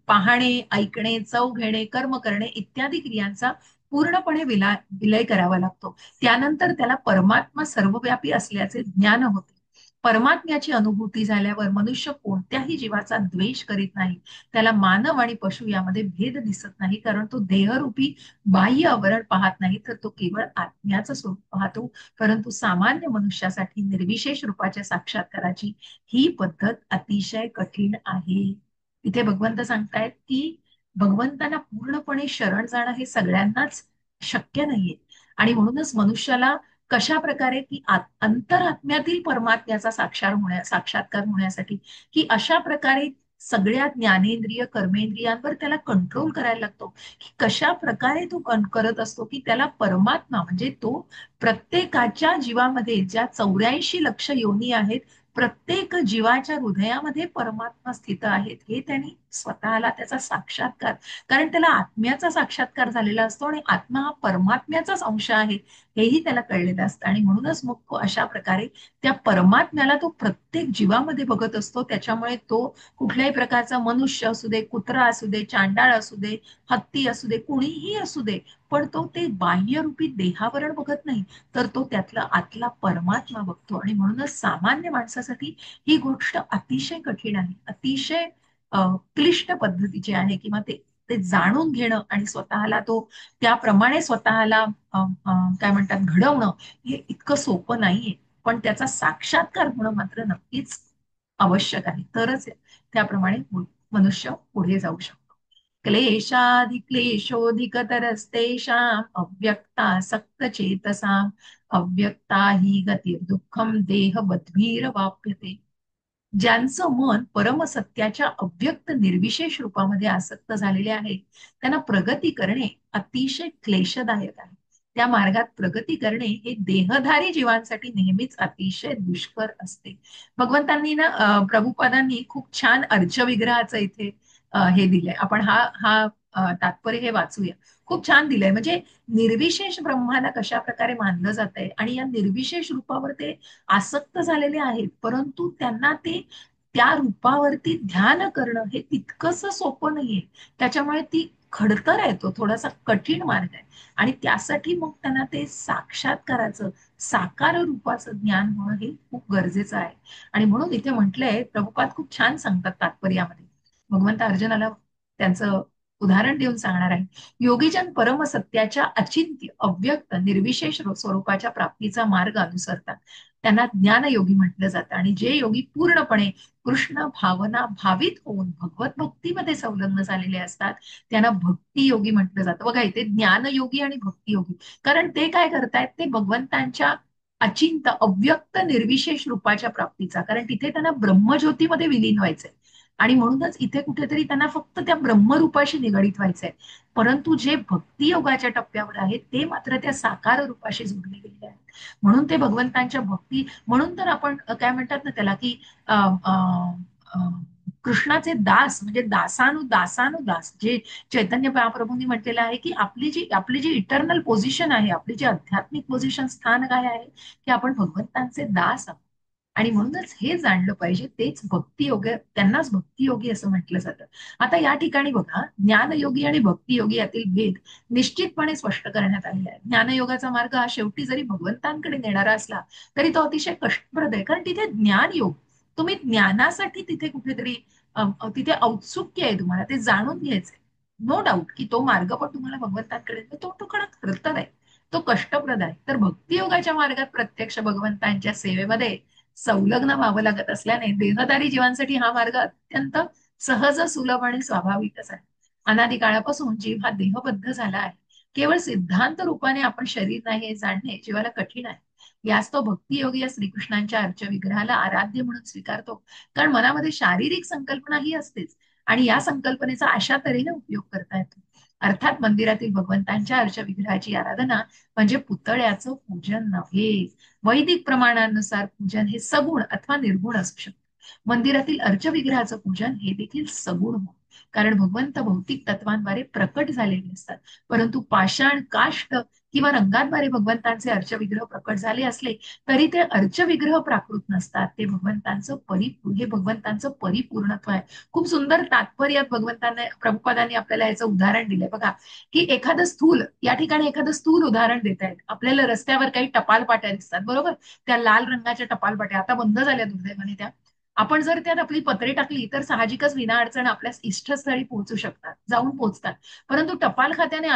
A: पाहणे, ऐकणे, चव घेणे, कर्म करणे इत्यादी क्रियांचा पूर्णपणे विलय करावा लागतो. त्यानंतर त्याला परमात्मा सर्वव्यापी असल्याचे ज्ञान होते. परमात्म्याची अनुभूती झाल्यावर मनुष्य कोणत्याही जीवाचा द्वेष करीत नाही. त्याला मानव आणि पशु यामध्ये भेद दिसत नाही, कारण तो देहरूपी बाह्य आवरण पाहत नाही, तर तो केवळ आत्म्याचं स्वरूप पाहतो. परंतु सामान्य मनुष्यासाठी निर्विशेष रूपाच्या साक्षात्काराची ही पद्धत अतिशय कठीण आहे. इथे भगवंत सांगतायत की भगवंतांना पूर्णपणे शरण जाणं हे सगळ्यांनाच शक्य नाहीये. आणि म्हणूनच मनुष्याला कशा प्रकारे की अंतरात्म्यातील परमात्म्याचा साक्षात्कार होण्यासाठी की अशा प्रकारे सगळ्या ज्ञानेंद्रिय कर्मेंद्रियांवर त्याला कंट्रोल करायला लागतो, की कशा प्रकारे तो करत असतो की त्याला परमात्मा म्हणजे तो प्रत्येकाच्या जीवामध्ये ज्या 84 लक्ष योनी आहेत, प्रत्येक जीवाच्या हृदयामध्ये परमात्मा स्थित आहेत हे त्यांनी स्वतःला त्याचा साक्षात्कार, कारण त्याला आत्म्याचा साक्षात्कार झालेला असतो आणि आत्मा हा परमात्म्याचाच अंश आहे हेही त्याला कळलेलं असतं. आणि म्हणूनच मग तो अशा प्रकारे त्या परमात्म्याला तो प्रत्येक जीवामध्ये बघत असतो. त्याच्यामुळे तो कुठल्याही प्रकारचा मनुष्य असू दे, कुत्रा असू दे, चांडाळ असू दे, हत्ती असू दे, कुणीही असू दे, पण तो ते बाह्यरूपी देहावरण बघत नाही, तर तो त्यातला आतला परमात्मा बघतो. आणि म्हणूनच सामान्य माणसासाठी ही गोष्ट अतिशय कठीण आहे, अतिशय क्लिष्ट पद्धतीची आहे, किंवा ते ते जाणून घेणं आणि स्वतःला तो त्याप्रमाणे स्वतःला काय म्हणतात घडवणं हे इतकं सोपं नाहीये. पण त्याचा साक्षात्कार होणं मात्र नक्कीच आवश्यक आहे, तरच त्याप्रमाणे मनुष्य पुढे जाऊ शकतो. क्लेशाधिक्लेशोऽधिकतरस्तेषाम् अव्यक्तासक्तचेतसाम् अव्यक्ता हि गतिर्दुःखम देहबद्ध्वीरवाप्यते. ज्यांचं मन परमसत्याच्या अव्यक्त निर्विशेष रूपामध्ये आसक्त झालेले आहे, त्यांना प्रगती करणे अतिशय क्लेशदायक आहे. त्या मार्गात प्रगती करणे हे देहधारी जीवांसाठी नेहमीच अतिशय दुष्कर असते. भगवंतांनी ना प्रभुपादांनी खूप छान अर्चविग्रहाचं इथे हे दिलंय. आपण हा हा तात्पर्य हे वाचूया. खूप छान दिलंय, म्हणजे निर्विशेष ब्रह्माला कशा प्रकारे मानलं जात आहे आणि या निर्विशेष रूपावर ते आसक्त झालेले आहेत, परंतु त्यांना ते त्या रूपावरती ध्यान करणं हे तितकंसं सोपं नाहीये. त्याच्यामुळे ती खडतर आहे, तो थोडासा कठीण मार्ग आहे. आणि त्यासाठी मग त्यांना ते साक्षात्काराचं साकार रूपाचं ज्ञान होणं हे खूप गरजेचं आहे. आणि म्हणून इथे म्हटलंय, प्रभुपाद खूप छान सांगतात तात्पर्यामध्ये. भगवंत अर्जुनाला त्यांचं उदाहरण देऊन सांगणार आहे. योगीजन परमसत्याच्या अचिंत्य अव्यक्त निर्विशेष स्वरूपाच्या प्राप्तीचा मार्ग अनुसरतात, त्यांना ज्ञानयोगी म्हटलं जातं. आणि जे योगी पूर्णपणे कृष्ण भावना भावित होऊन भगवत भक्तीमध्ये संलग्न झालेले असतात, त्यांना भक्ती योगी म्हटलं जातं. बघा इथे ज्ञानयोगी आणि भक्ती योगी, कारण ते काय करतायत, ते भगवंतांच्या अचिंत अव्यक्त निर्विशेष रूपाच्या प्राप्तीचा, कारण तिथे त्यांना ब्रह्मज्योतीमध्ये विलीन व्हायचंय. आणि म्हणूनच इथे कुठेतरी त्यांना फक्त त्या ब्रह्मरूपाशी निगडीत व्हायचंय. परंतु जे भक्ती योगाच्या टप्प्यावर आहेत, ते मात्र त्या साकार रूपाशी जोडले गेले आहेत. म्हणून ते भगवंतांच्या भक्ती, म्हणून तर आपण काय म्हणतात ना त्याला की अ, अ, अ, कृष्णाचे दास म्हणजे दासानुदास, जे चैतन्य महाप्रभूंनी म्हटलेलं आहे की आपली जी इटर्नल पोझिशन आहे, आपली जी आध्यात्मिक पोझिशन स्थान काय आहे, की आपण भगवंतांचे दास आहोत. आणि म्हणूनच हे जाणलं पाहिजे, तेच भक्तियोगी, त्यांनाच भक्तियोगी असं म्हटलं जातं. आता या ठिकाणी बघा, ज्ञानयोगी आणि भक्तियोगी यातील भेद निश्चितपणे स्पष्ट करण्यात आलेला आहे. ज्ञानयोगाचा मार्ग हा शेवटी जरी भगवंतांकडे नेणारा असला तरी तो अतिशय कष्टप्रद आहे, कारण तिथे ज्ञानयोग, तुम्ही ज्ञानासाठी तिथे कुठेतरी तिथे औत्सुक्य आहे, तुम्हाला ते जाणून घ्यायचंय. नो डाऊट की तो मार्ग पण तुम्हाला भगवंतांकडे तो खरं खरतर आहे, तो कष्टप्रद आहे. तर भक्तियोगाच्या मार्गात प्रत्यक्ष भगवंतांच्या सेवेमध्ये संलग्न व्हावं लागत असल्याने देहधारी जीवांसाठी हा मार्ग अत्यंत सहज, सुलभ आणि स्वाभाविकच आहे. अनादी काळापासून जीव हा देहबद्ध झाला आहे. केवळ सिद्धांत रूपाने आपण शरीर नाही हे जाणणे जीवाला कठीण आहे. यास तो भक्तियोगी या श्रीकृष्णांच्या अर्च विग्रहाला आराध्य म्हणून स्वीकारतो, कारण मनामध्ये शारीरिक संकल्पना ही असतेच आणि या संकल्पनेचा अशा तऱ्हेने उपयोग करता येतो. अर्थात मंदिरातील भगवंतांच्या अर्च विग्रहाची आराधना म्हणजे पुतळ्याचं पूजन नव्हे. वैदिक प्रमाणानुसार पूजन हे सगुण अथवा निर्गुण असू शकते. मंदिरातील अर्चविग्रहाचं पूजन हे देखील सगुण हो, कारण भगवंत भौतिक तत्वांद्वारे प्रकट झालेले असतात. परंतु पाषाण, काष्ट किंवा रंगाद्वारे भगवंतांचे अर्चविग्रह प्रकट झाले असले तरी ते अर्चविग्रह प्राकृत नसतात. ते भगवंतांचं परिपूर्णत्व आहे. खूप सुंदर तात्पर्यात भगवंतांना, प्रभुपादांनी आपल्याला याचं उदाहरण दिलंय बघा, की एखादं स्थूल, या ठिकाणी एखादं स्थूल उदाहरण देत आहेत आपल्याला. रस्त्यावर काही टपाल पाट्या दिसतात, बरोबर, त्या लाल रंगाच्या टपाल पाट्या आता बंद झाल्या दुर्दैवाने त्या. आपण जर त्यात आपली पत्रे टाकली तर साहजिकच विना अडचण आपल्या इष्टस्थळी पोहोचू शकतात, जाऊन पोहोचतात. परंतु टपाल खात्याने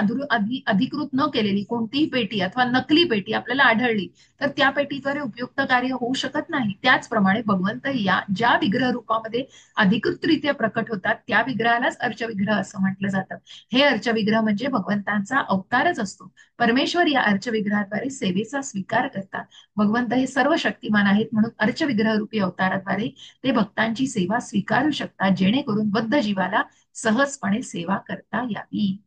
A: अधिकृत न केलेली कोणतीही पेटी अथवा नकली पेटी आपल्याला आढळली तर त्या पेटीद्वारे उपयुक्त कार्य होऊ शकत नाही. त्याचप्रमाणे भगवंत या ज्या विग्रह रूपामध्ये अधिकृतरित्या प्रकट होतात त्या विग्रहालाच अर्चविग्रह असं म्हटलं जातं. हे अर्चविग्रह म्हणजे भगवंतांचा अवतारच असतो. परमेश्वर या अर्चविग्रहाद्वारे सेवेचा स्वीकार करतात. भगवंत हे सर्व शक्तिमान आहेत, म्हणून अर्चविग्रह रूपी अवताराद्वारे ते भक्तांची सेवा स्वीकारू शकतात, जेणेकरून बद्ध जीवाला सहजपणे सेवा करता यावी.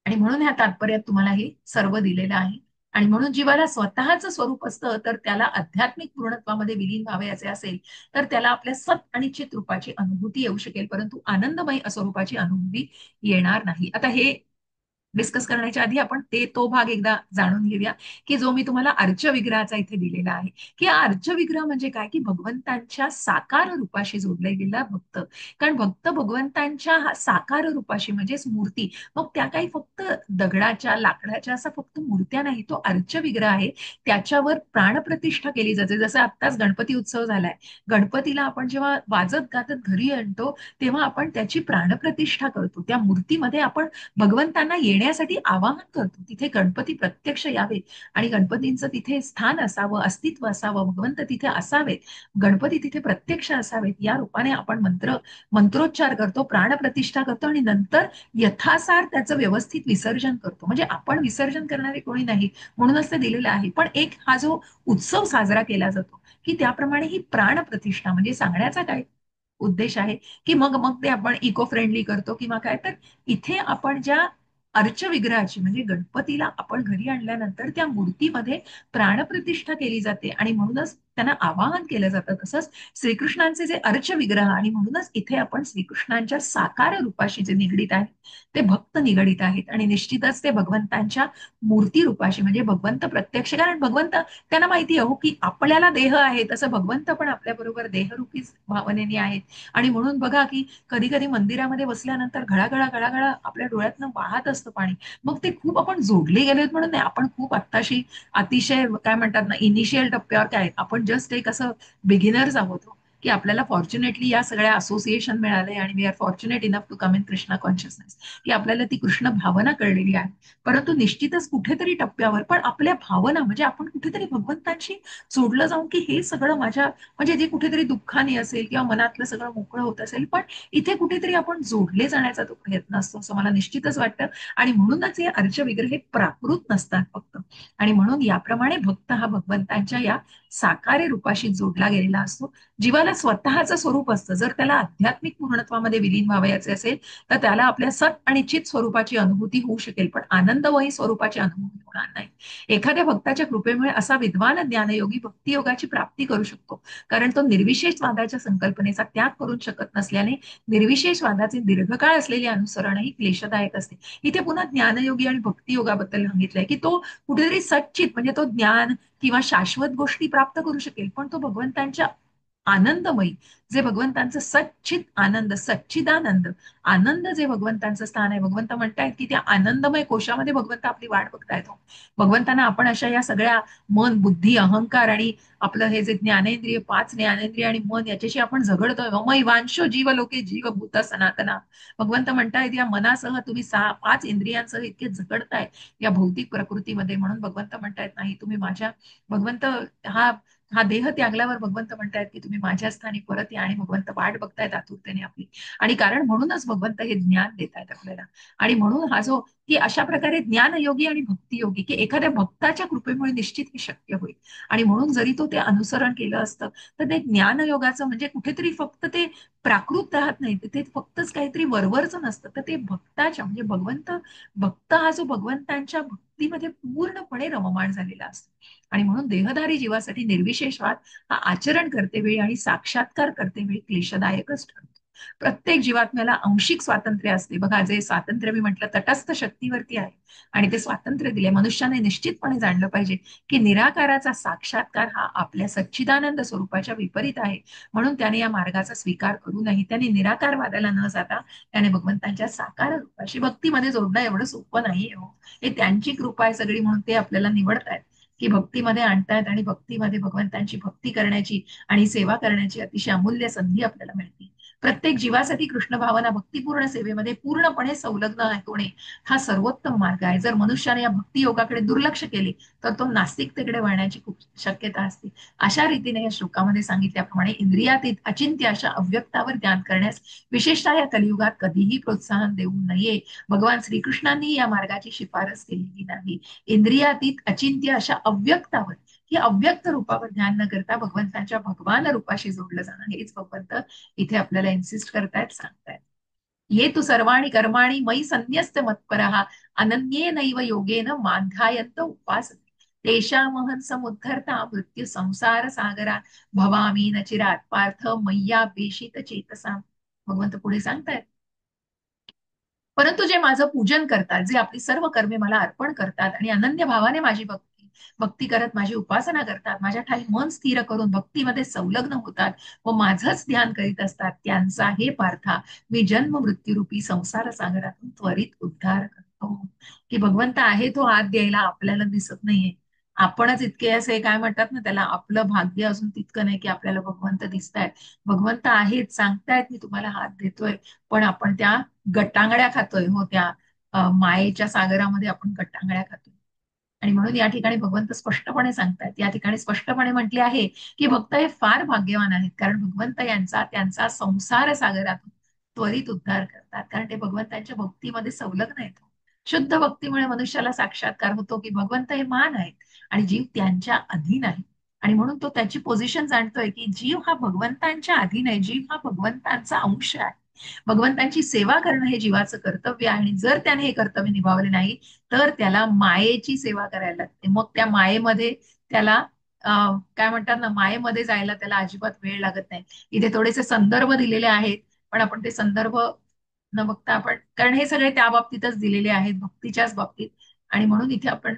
A: आणि म्हणून ह्या तात्पर्यात तुम्हाला हे सर्व दिलेलं आहे. आणि म्हणून जीवाला स्वतःचं स्वरूप असतं, तर त्याला आध्यात्मिक पूर्णत्वामध्ये विलीन व्हावयाचे असेल तर त्याला आपल्या सत आणि चित रूपाची अनुभूती येऊ शकेल, परंतु आनंदमय स्वरूपाची अनुभूती येणार नाही. आता हे डिस्कस करण्याच्या आधी आपण तो भाग एकदा जाणून घेऊया, की जो मी तुम्हाला अर्चविग्रहाचा इथे दिलेला आहे, की हा अर्चविग्रह म्हणजे काय, की भगवंतांच्या साकार रूपाशी जोडले गेलेला भक्त. कारण भक्त भगवंतांच्या साकार रूपाशी म्हणजेच मूर्ती, मग त्या काही फक्त दगडाच्या, लाकडाच्या असा फक्त मूर्त्या नाही, तो अर्चविग्रह आहे. त्याच्यावर प्राणप्रतिष्ठा केली जाते. जसं आत्ताच गणपती उत्सव झालाय, गणपतीला आपण जेव्हा वाजत गाजत घरी आणतो तेव्हा आपण त्याची प्राणप्रतिष्ठा करतो. त्या मूर्तीमध्ये आपण भगवंतांना येण्यासाठी आवाहन करतो. तिथे गणपती प्रत्यक्ष यावे आणि गणपतींचं तिथे स्थान असावं, अस्तित्व असावं, भगवंत तिथे असावेत, गणपती तिथे प्रत्यक्ष असावेत, या रूपाने आपण मंत्रोच्चार करतो, प्राणप्रतिष्ठा करतो आणि नंतर यथासार त्याचं व्यवस्थित विसर्जन करतो. म्हणजे आपण विसर्जन करणारे कोणी नाही, म्हणूनच ते दिलेलं आहे. पण एक हा जो उत्सव साजरा केला जातो, की त्याप्रमाणे ही प्राणप्रतिष्ठा म्हणजे सांगण्याचा काय उद्देश आहे, की मग मग ते आपण इको फ्रेंडली करतो किंवा काय, तर इथे आपण ज्या अर्चविग्रहाची म्हणजे गणपतीला आपण घरी आणल्यानंतर त्या मूर्तीमध्ये प्राणप्रतिष्ठा केली जाते आणि म्हणूनच त्यांना आवाहन केलं जातं. तसंच श्रीकृष्णांचे जे अर्चविग्रह, आणि म्हणूनच इथे आपण श्रीकृष्णांच्या साकार रूपाशी जे निगडीत आहेत ते भक्त निगडीत आहेत आणि निश्चितच ते भगवंतांच्या मूर्ती रूपाशी म्हणजे भगवंत प्रत्यक्ष, कारण भगवंत त्यांना माहिती आहे हो की आपल्याला देह आहे, तसं भगवंत पण आपल्या बरोबर देहरूपी भावनेने आहेत. आणि म्हणून बघा की कधी कधी मंदिरामध्ये बसल्यानंतर घळाघळा घळाघळा आपल्या डोळ्यातनं वाहत असतं पाणी. मग ते खूप आपण जोडले गेलेत म्हणून नाही, आपण खूप आत्ताशी अतिशय काय म्हणतात ना, इनिशियल टप्प्यावर काय आपण जस्ट एक असं बिगिनर्स आहोत हो, की आपल्याला फॉर्च्युनेटली या सगळ्या असोसिएशन मिळाले आणि we are fortunate enough to come in Krishna consciousness, की आपल्याला ती कृष्ण भावना कळलेली आहे. परंतु निश्चितच कुठेतरी टप्प्यावर पण आपल्या भावना म्हणजे आपण कुठेतरी भगवंतांशी जोडलं जाऊन की हे सगळं माझ्या म्हणजे जे कुठेतरी दुःखाने असेल किंवा मनातलं सगळं मोकळं होत असेल, पण इथे कुठेतरी आपण जोडले जाण्याचा तो प्रयत्न असतो असं मला निश्चितच वाटतं. आणि म्हणूनच हे अर्चविग्रह हे प्राकृत नसतात फक्त. आणि म्हणून याप्रमाणे भक्त हा भगवंतांच्या या साकारे रूपाशी जोडला गेलेला असतो. जीवाला स्वतःचं स्वरूप असतं. जर त्याला आध्यात्मिक पूर्णत्वामध्ये विलीन व्हावयाचे असेल तर त्याला आपल्या सत आणि चित स्वरूपाची अनुभूती होऊ शकेल, पण आनंदमयी स्वरूपाची अनुभूती होणार नाही. एखाद्या भक्ताच्या कृपेमुळे असा विद्वान ज्ञानयोगी भक्तियोगाची प्राप्ती करू शकतो. कारण तो निर्विशेषवादाच्या संकल्पनेचा त्याग करू शकत नसल्याने निर्विशेषवादाचे दीर्घकाळ असलेले अनुसरणही क्लेशदायक असते. इथे पुन्हा ज्ञानयोगी आणि भक्तियोगाबद्दल सांगितलंय की तो कुठेतरी सच्चित म्हणजे तो ज्ञान किंवा शाश्वत गोष्टी प्राप्त करू शकेल, पण तो भगवंतांच्या आनंदमयी, जे भगवंतांचं सच्चित आनंद, सच्चिदानंद आनंद, जे भगवंतांचं स्थान आहे. भगवंत म्हणतायत की त्या आनंदमय कोशामध्ये भगवंत आपली वाट बघतायत. भगवंतांना आपण अशा या सगळ्या मन, बुद्धी, अहंकार आणि आपलं हे जे ज्ञानेंद्रिय, पाच ज्ञानेंद्रिय आणि मन, याच्याशी आपण झगडतोय. ममई वांशो जीव लोके जीवभूत सनातना. भगवंत म्हणतायत या मनासह तुम्ही पाच इंद्रियांसह इतके झगडताय या भौतिक प्रकृतीमध्ये. म्हणून भगवंत म्हणतायत नाही, तुम्ही माझ्या, भगवंत हा हा देह त्यागल्यावर भगवंत म्हणतायत की तुम्ही माझ्या स्थानी परत या. आणि भगवंत वाट बघतायत आतुरतेने आपली. आणि कारण म्हणूनच भगवंत हे ज्ञान देत आहेत आपल्याला. आणि म्हणून हा जो की अशा प्रकारे ज्ञानयोगी आणि भक्तियोगी, की एखाद्या भक्ताच्या कृपेमुळे निश्चित हे शक्य होईल. आणि म्हणून जरी तो ते अनुसरण केलं असतं तर ते ज्ञानयोगाचं म्हणजे कुठेतरी फक्त ते प्राकृत राहत नाही, ते फक्तच काहीतरी वरवरचं नसतं, तर ते भक्ताच्या म्हणजे भगवंत, भक्त हा जो भगवंतांच्या भक्तीमध्ये पूर्णपणे रममाण झालेला असतो. आणि म्हणून देहधारी जीवासाठी निर्विशेषवाद हा आचरण करतेवेळी आणि साक्षात्कार करतेवेळी क्लेशदायकच ठरतो. प्रत्येक जीवात्म्याला आंशिक स्वातंत्र्य असते बघा. जे स्वातंत्र्य मी म्हटलं तटस्थ शक्तीवरती आहे आणि ते स्वातंत्र्य दिले. मनुष्याने निश्चितपणे जाणलं पाहिजे की निराकाराचा साक्षात्कार हा आपल्या सच्चिदानंद स्वरूपाच्या विपरीत आहे. म्हणून त्याने या मार्गाचा स्वीकार करू नये. त्याने निराकारवादाला न जाता त्याने भगवंतांच्या साकार रूपाशी भक्तीमध्ये जोडणं एवढं सोपं नाहीये हो. हे त्यांची कृपा आहे सगळी, म्हणून ते आपल्याला निवडतायत की भक्तीमध्ये आणतायत आणि भक्तीमध्ये भगवंतांची भक्ती करण्याची आणि सेवा करण्याची अतिशय अमूल्य संधी आपल्याला मिळते. प्रत्येक जीवासाठी कृष्ण भावना भक्तिपूर्ण सेवेमध्ये पूर्णपणे संलग्न होणे हा सर्वोत्तम मार्ग आहे. जर मनुष्याने या भक्ती योगाकडे दुर्लक्ष केले तर तो नास्तिकतेकडे वळण्याची खूप शक्यता असते. अशा रीतीने या श्लोकामध्ये सांगितल्याप्रमाणे इंद्रियातीत अचिंत्य अशा अव्यक्तावर ध्यान करण्यास विशेषतः या कलियुगात कधीही प्रोत्साहन देऊ नये. भगवान श्रीकृष्णांनी या मार्गाची शिफारस केलेली नाही. इंद्रियातीत अचिंत्य अशा अव्यक्तावर, की अव्यक्त रूपावर ध्यान न करता भगवंतांच्या भगवान रूपाशी जोडलं जाणं, हेच भगवंत इथे आपल्याला इन्सिस्ट करतायत, सांगतायत. ये तू सर्वाणी कर्माणी मयी संन्यस्त मत्परः अनन्येनैव योगेन माध्यायन्त उपासते तेषामहं समुद्धरता मृत्यू संसार सागरा भवामी न चिरात पार्थ मय्या बेशित चेतसा. भगवंत पुढे सांगतायत, परंतु जे माझं पूजन करतात, जे आपली सर्व कर्मे मला अर्पण करतात आणि अनन्य भावाने माझी भक्ती भक्ती करत माझी उपासना करतात, माझ्या ठाई मन स्थिर करून भक्तीमध्ये संलग्न होतात व माझंच ध्यान करीत असतात, त्यांचा हे पार्था मी जन्म मृत्यूरूपी संसार सागरातून त्वरित उद्धार करतो. की भगवंत आहे तो हात द्यायला, आपल्याला दिसत नाहीये. आपणच इतके असे काय म्हणतात ना त्याला, आपलं भाग्य अजून तितकं नाही की आपल्याला भगवंत दिसतायत. भगवंत आहेत, सांगतायत मी तुम्हाला हात देतोय, पण आपण त्या गटांगळ्या खातोय हो. त्या मायेच्या सागरामध्ये आपण गटांगळ्या खातोय. आणि म्हणून या ठिकाणी भगवंत स्पष्टपणे सांगतात, या ठिकाणी स्पष्टपणे म्हटले आहे की भक्त हे फार भाग्यवान आहेत, कारण भगवंत यांचा त्यांचा संसार सागरातून त्वरित उद्धार करतात, कारण ते भगवंतांच्या भक्तीमध्ये संलग्न आहेत. शुद्ध भक्तीमुळे मनुष्याला साक्षात्कार होतो की भगवंत हे मान आहेत आणि जीव त्यांच्या अधीन आहे. आणि म्हणून तो त्याची पोझिशन जाणतोय की जीव हा भगवंतांच्या अधीन आहे, जीव हा भगवंतांचा अंश आहे. भगवंतांची सेवा करणं हे जीवाचं कर्तव्य आहे आणि जर त्याने हे कर्तव्य निभावले नाही तर त्याला मायेची सेवा करायला लागते. मग त्या मायेमध्ये त्याला काय म्हणतात ना, मायेमध्ये जायला त्याला अजिबात वेळ लागत नाही. इथे थोडेसे संदर्भ दिलेले आहेत, पण आपण ते संदर्भ न बघता आपण, कारण हे सगळे त्या बाबतीतच दिलेले आहेत, भक्तीच्याच बाबतीत. आणि म्हणून इथे आपण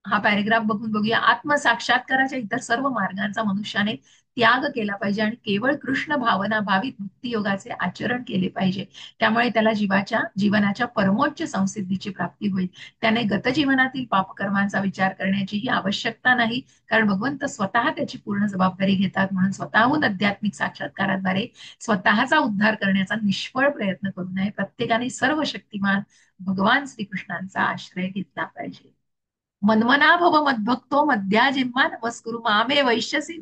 A: हा पॅरेग्राफ बघून बघूया. आत्मसाक्षात्काराच्या इतर सर्व मार्गांचा मनुष्याने त्याग केला पाहिजे आणि केवळ कृष्ण भावना भावित भक्ती योगाचे आचरण केले पाहिजे. त्यामुळे त्याला जीवनाच्या परमोच्च संसिद्धीची प्राप्ती होईल. त्याने गतजीवनातील पापकर्मांचा विचार करण्याची ही आवश्यकता नाही, कारण भगवंत स्वतः त्याची पूर्ण जबाबदारी घेतात. म्हणून स्वतःहून आध्यात्मिक साक्षात्काराद्वारे स्वतःचा उद्धार करण्याचा निष्फळ प्रयत्न करू नये. प्रत्येकाने सर्व शक्तिमान भगवान श्रीकृष्णांचा आश्रय घेतला पाहिजे. मन्मना भव मद्भक्तो मद्या जिम्मा नमस्कुरु मामे वैश्यसी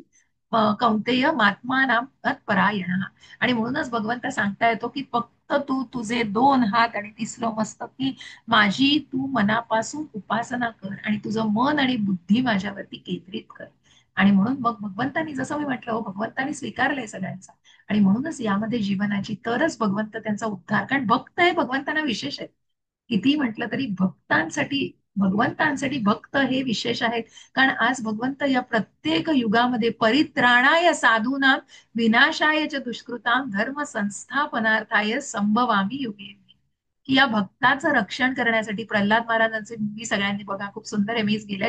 A: कौंतेय महात्मानाम तत्परायण. आणि म्हणूनच भगवंत सांगता येतो की फक्त तू तुझे दोन हात आणि तिसरं मस्तक की माझी तू मनापासून उपासना कर आणि तुझं मन आणि बुद्धी माझ्यावरती केंद्रित कर. आणि म्हणून मग भगवंतानी, जसं मी म्हटलं हो, भगवंतानी स्वीकारलंय सगळ्यांचा. आणि म्हणूनच यामध्ये जीवनाची तरच भगवंत त्यांचा उद्धार, कारण भक्त हे भगवंतांना विशेष आहे. किती म्हटलं तरी भक्तांसाठी भगवंतांसाठी भक्त हे विशेष आहेत. कारण आज भगवंत या प्रत्येक युगामध्ये परित्राणाय साधूनां विनाशाय च दुष्कृतां धर्म संस्थापनार्थाय संभवामी युगे, की या भक्ताचं रक्षण करण्यासाठी प्रल्हाद महाराजांचे मूवी सगळ्यांनी बघा, खूप सुंदर आहे. मीच गेल्या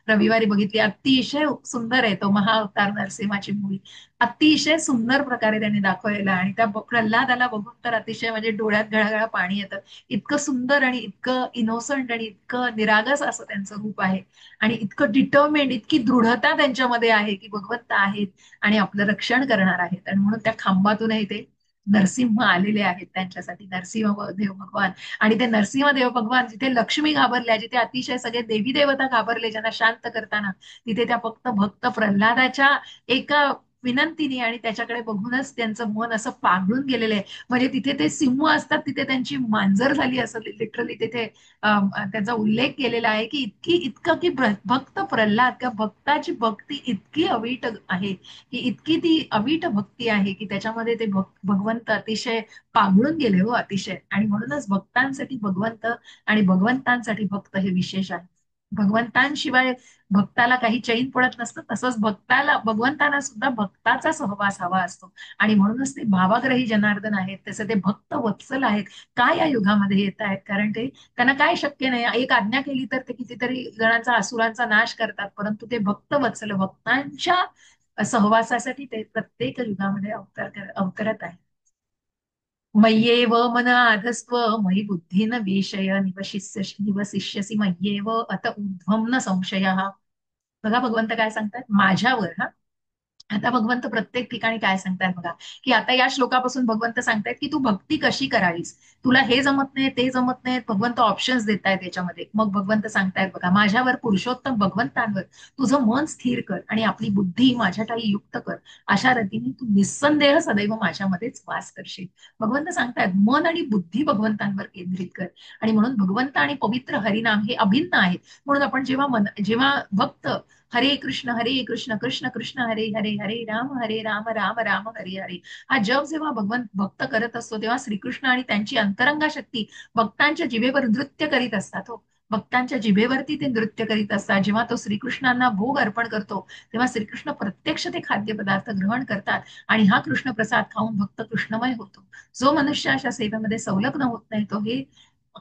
A: रविवारी बघितली, अतिशय सुंदर आहे तो महाअवतार नरसिंहाची मूवी. अतिशय सुंदर प्रकारे त्यांनी दाखवलेला आहे. आणि त्या प्रल्हादाला बघून तर अतिशय म्हणजे डोळ्यात घळाघळा पाणी येतं. इतकं सुंदर आणि इतकं इनोसंट आणि इतकं निरागस असं त्यांचं रूप आहे. आणि इतकं डिटर्मेंड, इतकी दृढता त्यांच्यामध्ये आहे की भगवंत आहेत आणि आपलं रक्षण करणार आहेत. आणि म्हणून त्या खांबातूनही ते नरसिंह आलेले आहेत त्यांच्यासाठी, नरसिंह देव भगवान. आणि ते नरसिंह देव भगवान जिथे लक्ष्मी घाबरल्या, जिथे अतिशय सगळे देवी देवता घाबरले ज्यांना शांत करताना, तिथे त्या फक्त भक्त प्रल्हादाच्या एका विनंतीने आणि त्याच्याकडे बघूनच त्यांचं मन असं पागळून गेलेलं आहे. म्हणजे तिथे ते सिंह असतात, तिथे त्यांची मांजर झाली असं लिटरली तिथे त्याचा उल्लेख केलेला आहे, की इतकं की भक्त प्रल्हाद, त्या भक्ताची भक्ती इतकी अवीट आहे, की इतकी ती अवीट भक्ती आहे की त्याच्यामध्ये ते भगवंत अतिशय पांगळून गेले हो, अतिशय. आणि म्हणूनच भक्तांसाठी भगवंत आणि भगवंतांसाठी भक्त हे विशेष आहे. भगवंतांशिवाय भक्ताला काही चैन पडत नसतं, तसंच भक्ताला भगवंतांना सुद्धा भक्ताचा सहवास हवा असतो. आणि म्हणूनच ते भावाग्रही जनार्दन आहेत, तसे ते भक्त वत्सल आहेत. काय या युगामध्ये येत आहेत, कारण ते त्यांना काय शक्य नाही, एक आज्ञा केली तर ते कितीतरी जणांचा असुरांचा नाश करतात, परंतु ते भक्त वत्सल भक्तांच्या सहवासासाठी ते प्रत्येक युगामध्ये अवतरत आहे. मय्येव मन आधस्त्व मयि बुद्धी न विषय निवसिष्यसि मय्येव अत ऊर्ध्वं न संशयः. बघा भगवंत काय सांगतात, माझ्यावर. हा, आता भगवंत प्रत्येक ठिकाणी काय सांगतात बघा, की आता या श्लोकापासून भगवंत सांगतायत की तू भक्ती कशी करावीस. तुला हे जमत नाही, ते जमत नाही, भगवंत ऑप्शन्स देत आहेत याच्यामध्ये. मग भगवंत सांगतायत बघा, माझ्यावर पुरुषोत्तम भगवंतांवर तुझं मन स्थिर कर आणि आपली बुद्धी माझ्या ठाई युक्त कर. अशा रीतीने तू निस्संदेह सदैव माझ्यामध्येच वास करशील. भगवंत सांगतायत मन आणि बुद्धी भगवंतांवर केंद्रित कर. आणि म्हणून भगवंत आणि पवित्र हरिनाम हे अभिन्न आहेत. म्हणून आपण जेव्हा भक्त हरे कृष्ण कृष्ण कृष्ण हरे हरे, हरे राम राम राम हरे हरे, हा जप जेव्हा भगवंत भक्त करत असतो, तेव्हा श्रीकृष्ण आणि त्यांची अंतरंगा शक्ती भक्तांच्या जिभेवर नृत्य करीत असतात हो. भक्तांच्या जिभेवरती ते नृत्य करीत असतात. जेव्हा तो श्रीकृष्णांना भोग अर्पण करतो, तेव्हा श्रीकृष्ण प्रत्यक्ष ते खाद्यपदार्थ ग्रहण करतात. आणि हा कृष्ण प्रसाद खाऊन भक्त कृष्णमय होतो. जो मनुष्य अशा सेवेमध्ये संलग्न होत नाही, तो हे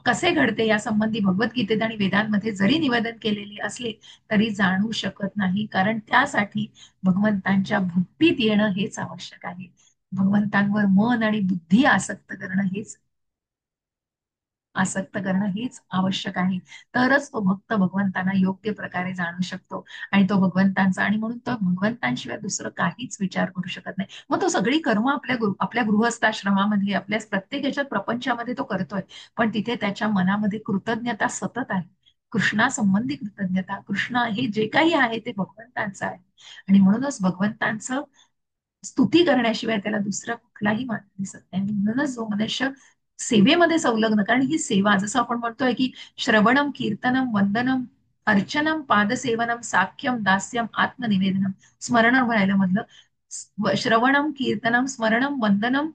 A: कसे घडते या संबंधी भगवद्गीतेत आणि वेदांमध्ये जरी निवेदन केलेले असले तरी जाणू शकत नाही. कारण त्यासाठी भगवंतांच्या भक्तीत येणं हेच आवश्यक आहे. भगवंतांवर मन आणि बुद्धी आसक्त करणं हेच आवश्यक आहे. तरच तो भक्त भगवंतांना योग्य प्रकारे जाणू शकतो. आणि तो भगवंतांचा, आणि म्हणून तो भगवंतांशिवाय दुसरं काहीच विचार करू शकत नाही. मग तो सगळी कर्म आपल्या गृहस्थाश्रमामध्ये, आपल्या प्रत्येक याच्यात प्रपंचामध्ये तो करतोय, पण तिथे त्याच्या मनामध्ये कृतज्ञता सतत आहे. कृष्णासंबंधी कृतज्ञता, कृष्ण हे जे काही आहे ते भगवंतांचं आहे. आणि म्हणूनच भगवंतांचं स्तुती करण्याशिवाय त्याला दुसरा कुठलाही मार्ग दिसत नाही. आणि म्हणूनच जो मनुष्य सेवेमध्ये संलग्न, कारण ही सेवा जसं आपण म्हणतोय की श्रवणम कीर्तनम वंदनम अर्चनम पादसेवनम साख्यम दास्यम आत्मनिवेदनम, स्मरण व्हायला मधलं श्रवणम कीर्तनम स्मरणम वंदनम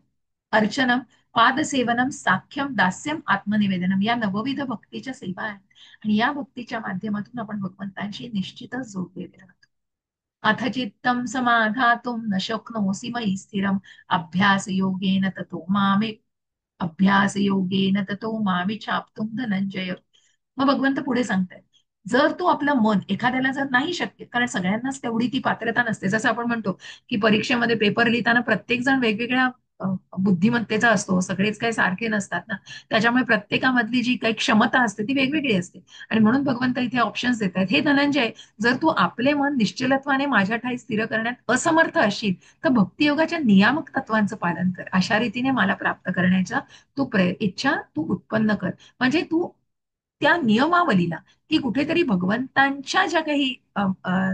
A: अर्चनम पादसेवनम साख्यम दास्यम आत्मनिवेदनम, या नवविध भक्तीच्या सेवा आहेत. आणि या भक्तीच्या माध्यमातून आपण भगवंतांशी निश्चितच जोडलेले राहतो. अथ चित्तं समाधातुं न शक्नोषि मयि स्थिरम् अभ्यास योगेन ततो मामि चाप्तुं धनंजय. मग भगवंत पुढे सांगतायत, जर तू आपलं मन, एखाद्याला जर नाही शक्य, कारण सगळ्यांनाच तेवढी ती पात्रता नसते. जसं आपण म्हणतो की परीक्षेमध्ये पेपर लिहिताना प्रत्येक जण वेगवेगळ्या बुद्धिमत्तेचा असतो, सगळेच काही सारखे नसतात ना. त्याच्यामुळे प्रत्येकामधली जी काही क्षमता असते ती वेगवेगळी असते. आणि म्हणून भगवंत इथे ऑप्शन्स देत आहेत. हे धनंजय, जर तू आपले मन निश्चलत्वाने माझ्या ठाई स्थिर करण्यात असमर्थ असशील, तर भक्तियोगाच्या नियामक तत्वांचं पालन कर. अशा रीतीने मला प्राप्त करण्याचा इच्छा तू उत्पन्न कर. म्हणजे तू त्या नियमावलीला, की कुठेतरी भगवंतांच्या ज्या काही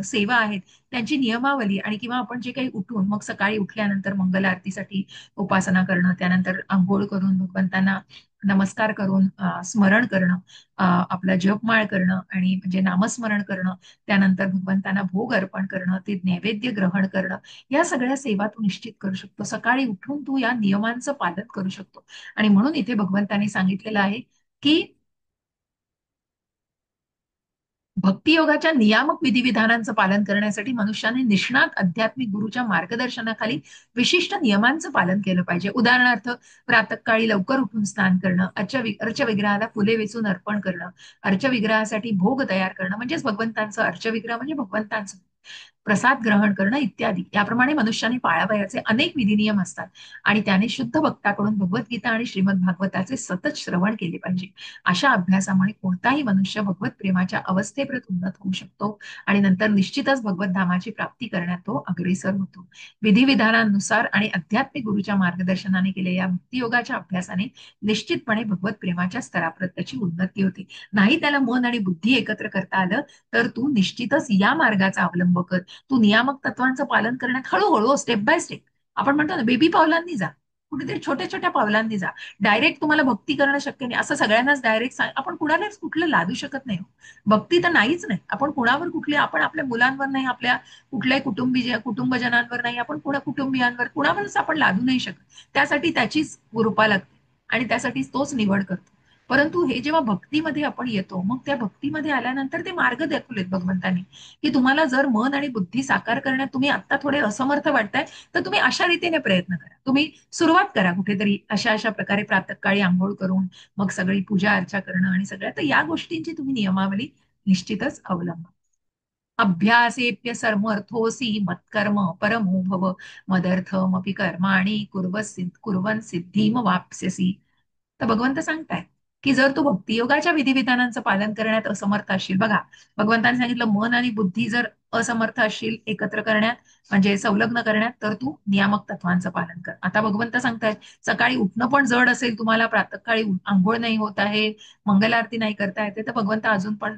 A: सेवा आहेत त्यांची नियमावली, आणि किंवा आपण जे काही उठून मग सकाळी उठल्यानंतर मंगल आरतीसाठी उपासना करणं, त्यानंतर आंघोळ करून भगवंतांना नमस्कार करून स्मरण करणं, आपला जपमाळ करणं आणि म्हणजे नामस्मरण करणं, त्यानंतर भगवंतांना भोग अर्पण करणं, ते नैवेद्य ग्रहण करणं, या सगळ्या सेवा तू निश्चित करू शकतो. सकाळी उठून तू या नियमांचं पालन करू शकतो. आणि म्हणून इथे भगवंतांनी सांगितलेलं आहे की भक्तियोगाच्या नियामक विधिविधानांचं पालन करण्यासाठी मनुष्याने निष्णात आध्यात्मिक गुरुच्या मार्गदर्शनाखाली विशिष्ट नियमांचं पालन केलं पाहिजे. उदाहरणार्थ, प्रातःकाळी लवकर उठून स्नान करणं, अर्चविग्रहाला फुले वेचून अर्पण करणं, अर्चविग्रहासाठी भोग तयार करणं, म्हणजेच भगवंतांचं अर्चविग्रह म्हणजे भगवंतांचं प्रसाद ग्रहण करणं इत्यादी. याप्रमाणे मनुष्याने पाळावयाचे अनेक विधिनियम असतात आणि त्याने शुद्ध भक्ताकडून भगवद्गीता आणि श्रीमद भागवताचे सतत श्रवण केले पाहिजे. अशा अभ्यासामुळे कोणताही मनुष्य भगवत प्रेमाच्या अवस्थेपर्यंत उन्नत होऊ शकतो आणि नंतर निश्चितच भगवत धामाची प्राप्ती करण्यात तो अग्रेसर होतो. विधिविधानानुसार आणि आध्यात्मिक गुरुच्या मार्गदर्शनाने केलेल्या भक्तियोगाच्या अभ्यासाने निश्चितपणे भगवत प्रेमाच्या स्तरापर्यंत त्याची उन्नती होते. नाही त्याला मन आणि बुद्धी एकत्र करता आलं तर तू निश्चितच या मार्गाचा अवलंब कर. तू नियामक तत्वांचं पालन करण्यात हळूहळू स्टेप बाय स्टेप, आपण म्हणतो ना, बेबी पावलांनी जा, कुठेतरी छोट्या छोट्या पावलांनी जा. डायरेक्ट तुम्हाला भक्ती करणं शक्य नाही, असं सगळ्यांनाच डायरेक्ट आपण कुणालाच कुठलं लादू शकत नाही. भक्ती तर नाहीच नाही. आपण कुणावर कुठली, आपण आपल्या मुलांवर नाही, आपल्या कुठल्याही कुटुंबजनांवर नाही, आपण कुणा कुटुंबियांवर कुणावरच आपण लादू नाही शकत. त्यासाठी त्याचीच कृपा लागते आणि त्यासाठी तोच निवड करतो. परंतु हे जेव्हा भक्तीमध्ये आपण येतो, मग त्या भक्तीमध्ये आल्यानंतर ते मार्ग दाखवलेत भगवंतांनी, की तुम्हाला जर मन आणि बुद्धी साकार करण्यात तुम्ही आता थोडे असमर्थ वाटताय, तर तुम्ही अशा रीतीने प्रयत्न करा. तुम्ही सुरुवात करा कुठेतरी अशा अशा प्रकारे प्रातःकाळी आंघोळ करून मग सगळी पूजा अर्चा करणं आणि सगळ्या, तर या गोष्टींची तुम्ही नियमावली निश्चितच अवलंबा. अभ्यासेप्य सर्मर्थोसी मत्कर्म परमो भव मदर्थमपि कर्माणि कुर्वन् सिद्धीम वाप्स्यसी. तर भगवंत सांगताय की जर तू भक्तियोगाच्या विधिविधानांचं पालन करण्यात असमर्थ असशील, बघा, भगवंतांनी सांगितलं मन आणि बुद्धी जर असमर्थ असशील एकत्र करण्यात, म्हणजे संलग्न करण्यात, तर तू नियामक तत्वांचं पालन कर. आता भगवंत सांगतायत, सकाळी उठणं पण जड असेल तुम्हाला, प्रातःकाळी आंघोळ नाही होत आहे, मंगलारती नाही करता येते, तर भगवंत अजून पण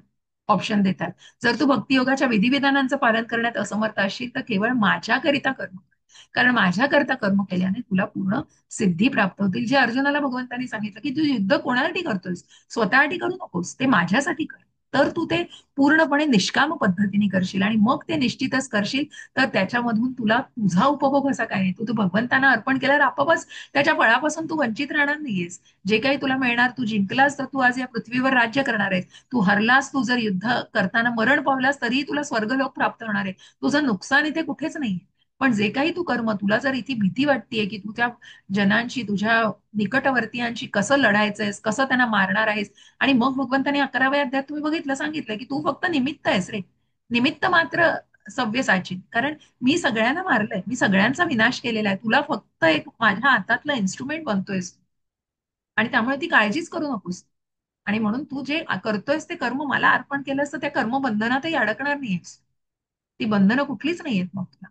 A: ऑप्शन देतात. जर तू भक्तियोगाच्या विधिविधानांचं पालन करण्यात असमर्थ असशील तर केवळ माझ्याकरिता कर्म कर. कारण माझ्याकरता कर्म केल्याने तुला पूर्ण सिद्धी प्राप्त होतील. जे अर्जुनाला भगवंतांनी सांगितलं की तू युद्ध कोणासाठी करतोयस, स्वतःसाठी करू नकोस, ते माझ्यासाठी कर. तर तू ते पूर्णपणे निष्काम पद्धतीने करशील आणि मग ते निश्चितच करशील, तर त्याच्यामधून तुला तुझा उपभोग असा काय नाही. तू भगवंतांना अर्पण केल्यावर आपोआपच त्याच्या फळापासून तू वंचित राहणार नाहीयेस. जे काही तुला मिळणार, तू जिंकलास तर तू आज या पृथ्वीवर राज्य करणार आहेस. तू हरलास, तू जर युद्ध करताना मरण पावलास तरीही तुला स्वर्गलोक प्राप्त होणार आहे. तुझं नुकसान इथे कुठेच नाही. पण जे काही तू कर्म, तुला जर इथे भीती वाटतेय की तू त्या जनांशी, तुझ्या निकटवर्तीयांशी कसं लढायचंयस, कसं त्यांना मारणार आहेस, आणि मग भगवंताने 11व्या अध्यायात तुम्ही बघितलं, सांगितलं की तू फक्त निमित्त आहेस रे, निमित्त मात्र सव्यसाची. कारण मी सगळ्यांना मारलंय, मी सगळ्यांचा विनाश केलेला आहे, तुला फक्त एक माझ्या हातातलं इन्स्ट्रुमेंट बनतोयस आणि त्यामुळे ती काळजीच करू नकोस. आणि म्हणून तू जे करतोयस ते कर्म मला अर्पण केलंस तर त्या कर्म बंधनातही अडकणार नाहीयेस. ती बंधनं कुठलीच नाहीयेत मग तुला.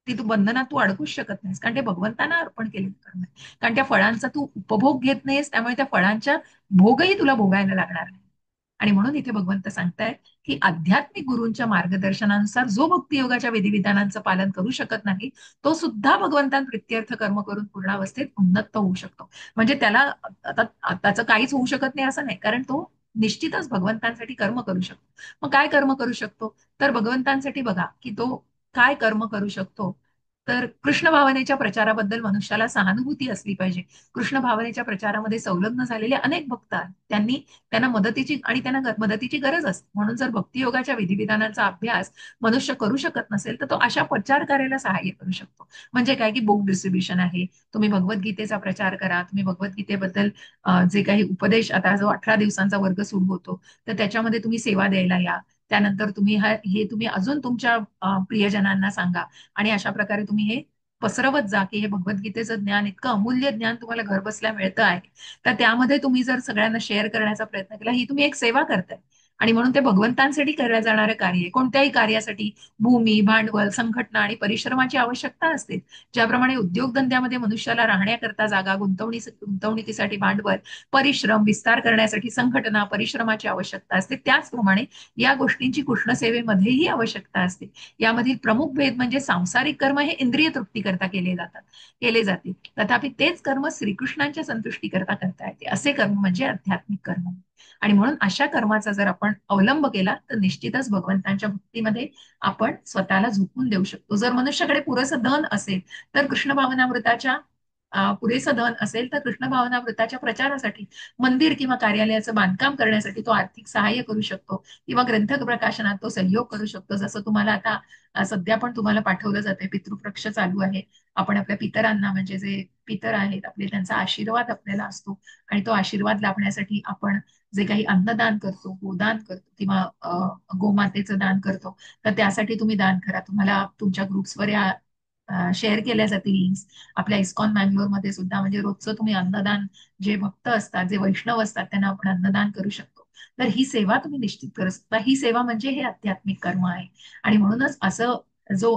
A: ती तू बंधनात तू अडकूच शकत नाहीस, कारण ते भगवंतांना अर्पण केले कर्म आहे. कारण त्या फळांचा तू उपभोग घेत नाहीस, त्यामुळे त्या फळांच्या भोगही तुला भोगायला लागणार नाही. आणि म्हणून इथे भगवंत सांगतायत की आध्यात्मिक गुरूंच्या मार्गदर्शनानुसार जो भक्तियोगाच्या विधिविधानांचं पालन करू शकत नाही, तो सुद्धा भगवंतांप्रित्यर्थ कर्म करून पूर्णावस्थेत उन्नत होऊ शकतो. म्हणजे त्याला आता त्याचं काहीच होऊ शकत नाही असं नाही, कारण तो निश्चितच भगवंतांसाठी कर्म करू शकतो. मग काय कर्म करू शकतो, तर भगवंतांसाठी बघा की तो काय कर्म करू शकतो. तर कृष्ण भावनेच्या प्रचाराबद्दल मनुष्याला सहानुभूती असली पाहिजे. कृष्ण भावनेच्या प्रचारामध्ये संलग्न झालेले अनेक भक्त आहेत, त्यांना मदतीची गरज असते. म्हणून जर भक्तियोगाच्या विधिविधानांचा अभ्यास मनुष्य करू शकत नसेल तर तो अशा प्रचार कार्याला सहाय्य करू शकतो. म्हणजे काय की बुक डिस्ट्रीब्युशन आहे, तुम्ही भगवद्गीतेचा प्रचार करा, तुम्ही भगवद्गीतेबद्दल जे काही उपदेश, आता जो 18 दिवसांचा वर्ग सुरू होतो तर त्याच्यामध्ये तुम्ही सेवा द्यायला या. त्यानंतर तुम्ही हे तुम्ही अजून तुमच्या प्रियजनांना सांगा आणि अशा प्रकारे तुम्ही हे पसरवत जा की हे भगवद्गीतेचं ज्ञान, इतकं अमूल्य ज्ञान तुम्हाला घर बसल्या मिळतं आहे. तर त्यामध्ये तुम्ही जर सगळ्यांना शेअर करण्याचा प्रयत्न केला, ही तुम्ही एक सेवा करताय. आणि म्हणून ते भगवंतांसाठी केलं जाणारं कार्य आहे. कोणत्याही कार्यासाठी भूमी, भांडवल, संघटना आणि परिश्रमाची आवश्यकता असते. ज्याप्रमाणे उद्योगधंद्यामध्ये मनुष्याला राहण्याकरता जागा, गुंतवणुकीसाठी भांडवल, परिश्रम, विस्तार करण्यासाठी संघटना, परिश्रमाची आवश्यकता असते, त्याचप्रमाणे या गोष्टींची कृष्णसेवेमध्येही आवश्यकता असते. यामधील प्रमुख भेद म्हणजे सांसारिक कर्म हे इंद्रिय तृप्तीकरता केले जाते, तथापि तेच कर्म श्रीकृष्णांच्या संतुष्टीकरता करता येते. असे कर्म म्हणजे आध्यात्मिक कर्म. आणि म्हणून अशा कर्माचा जर आपण अवलंब केला तर निश्चितच भगवंतांच्या भक्तीमध्ये आपण स्वतःला झोकून देऊ शकतो. जर मनुष्याकडे पुरेसं धन असेल तर कृष्ण भावनामृताच्या पुरेसं धन असेल तर कृष्ण भावना व्रताच्या प्रचारासाठी, मंदिर किंवा कार्यालयाचं बांधकाम करण्यासाठी तो आर्थिक सहाय्य करू शकतो किंवा ग्रंथ प्रकाशनात तो सहयोग करू शकतो. जसं तुम्हाला आता सध्या पण तुम्हाला पाठवलं जाते, पितृपक्ष चालू आहे. आपण आपल्या पितरांना, म्हणजे जे पितर आहेत आपले, त्यांचा आशीर्वाद आपल्याला असतो आणि तो आशीर्वाद लाभण्यासाठी आपण जे काही अन्नदान करतो, गोदान करतो किंवा गोमातेचं दान करतो, तर त्यासाठी तुम्ही दान करा. तुम्हाला तुमच्या ग्रुप्सवर या शेअर केल्या जातील लिंक्स. आपल्या इस्कॉन मध्ये सुद्धा, म्हणजे रोजचं तुम्ही अन्नदान, जे भक्त असतात, जे वैष्णव असतात, त्यांना आपण अन्नदान करू शकतो. तर ही सेवा तुम्ही निश्चित करू शकता. ही सेवा म्हणजे हे आध्यात्मिक कर्म आहे. आणि म्हणूनच असं जो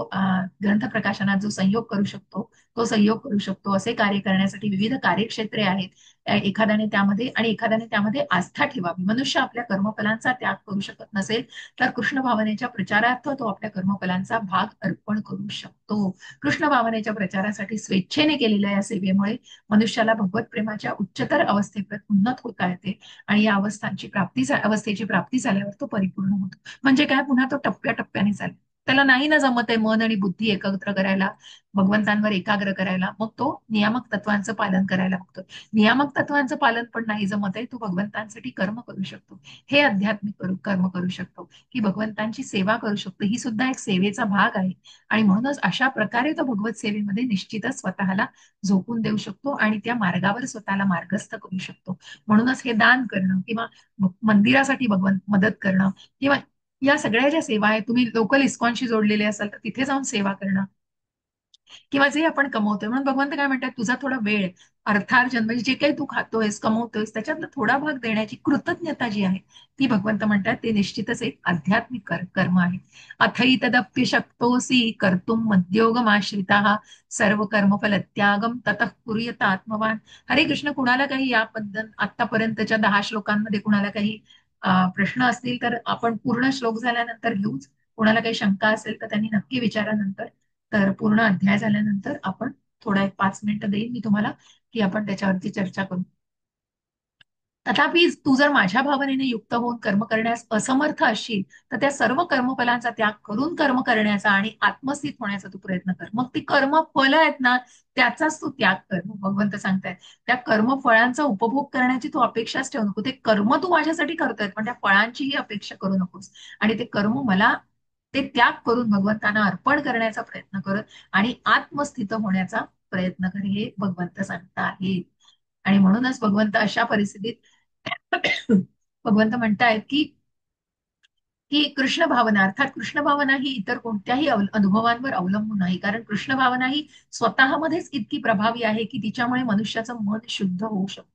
A: ग्रंथ प्रकाशनात जो संयोग करू शकतो, तो संयोग करू शकतो. असे कार्य करण्यासाठी विविध कार्यक्षेत्रे आहेत. एखाद्याने त्यामध्ये आस्था ठेवावी. मनुष्य आपल्या कर्मफलांचा त्याग करू शकत नसेल तर कृष्ण भावनेच्या प्रचारार्थ तो आपल्या कर्मफलांचा भाग अर्पण करू शकतो. कृष्ण भावनेच्या प्रचारासाठी स्वेच्छेने केलेल्या या सेवेमुळे मनुष्याला भगवत प्रेमाच्या उच्चतर अवस्थेपर्यंत उन्नत होता येते आणि या अवस्थेची प्राप्ती झाल्यावर तो परिपूर्ण होतो. म्हणजे काय, पुन्हा तो टप्प्याटप्प्याने चालेल. त्याला नाही ना जमत आहे मन आणि बुद्धी एकत्र करायला, भगवंतांवर एकाग्र करायला, मग तो नियामक तत्वांचं पालन करायला बघतो. नियामक तत्वांचं पालन पण नाही जमत आहे, तो भगवंतांसाठी कर्म करू शकतो. हे आध्यात्मिक कर्म करू शकतो, की भगवंतांची सेवा करू शकतो. ही सुद्धा एक सेवेचा भाग आहे. आणि म्हणूनच अशा प्रकारे तो भगवत सेवेमध्ये निश्चितच स्वतःला झोकून देऊ शकतो आणि त्या मार्गावर स्वतःला मार्गस्थ करू शकतो. म्हणूनच हे दान करणं किंवा मंदिरासाठी भगवंत मदत करणं किंवा या सगळ्या ज्या सेवा आहेत, तुम्ही लोकल इस्कॉनशी जोडलेले असाल तर तिथे जाऊन सेवा करणं किंवा जे आपण कमवतोय, म्हणून भगवंत काय म्हणतात, तुझा थोडा वेळ, अर्थार्जन, म्हणजे जे काही तू खातोयस, कमवतोयस, त्याच्यातला थोडा भाग देण्याची कृतज्ञता जी आहे, ती भगवंत म्हणतात ते निश्चितच एक आध्यात्मिक कर्म आहे. अथई तदप्य शक्तोसी कर्तुम मद्योगमाश्रिता सर्व कर्मफल त्यागम ततः कुर्यत आत्मवान. हरे कृष्ण. कुणाला काही या पद्धत आतापर्यंतच्या 10 श्लोकांमध्ये कुणाला काही प्रश्न असतील तर आपण पूर्ण श्लोक झाल्यानंतर घेऊच. कुणाला काही शंका असेल तर त्यांनी नक्की विचारा नंतर. तर पूर्ण अध्याय झाल्यानंतर आपण थोडा एक 5 मिनिटं देईन मी तुम्हाला, की आपण त्याच्यावरती चर्चा करू. तथापि तू जर माझ्या भावनेने युक्त होऊन कर्म करण्यास असमर्थ असशील तर त्या सर्व कर्मफलांचा त्याग करून कर्म करण्याचा आणि आत्मस्थित होण्याचा तू प्रयत्न कर. मग ती कर्मफल आहेत ना, त्याचाच तू त्याग कर. मग भगवंत सांगतायत त्या कर्मफळांचा उपभोग करण्याची तू अपेक्षाच ठेवू नको. ते कर्म तू माझ्यासाठी करतोय, पण त्या फळांचीही अपेक्षा करू नकोस. आणि ते कर्म मला, ते त्याग करून भगवंतांना अर्पण करण्याचा प्रयत्न कर आणि आत्मस्थित होण्याचा प्रयत्न कर, हे भगवंत सांगता आहेत. आणि म्हणूनच भगवंत अशा परिस्थितीत भगवंत म्हणतायत की कृष्ण भावना, अर्थात कृष्ण भावना ही इतर कोणत्याही अनुभवांवर अवलंबून नाही. कारण कृष्ण भावना ही स्वतःमध्येच इतकी प्रभावी आहे की तिच्यामुळे मनुष्याचं मन शुद्ध होऊ शकतं.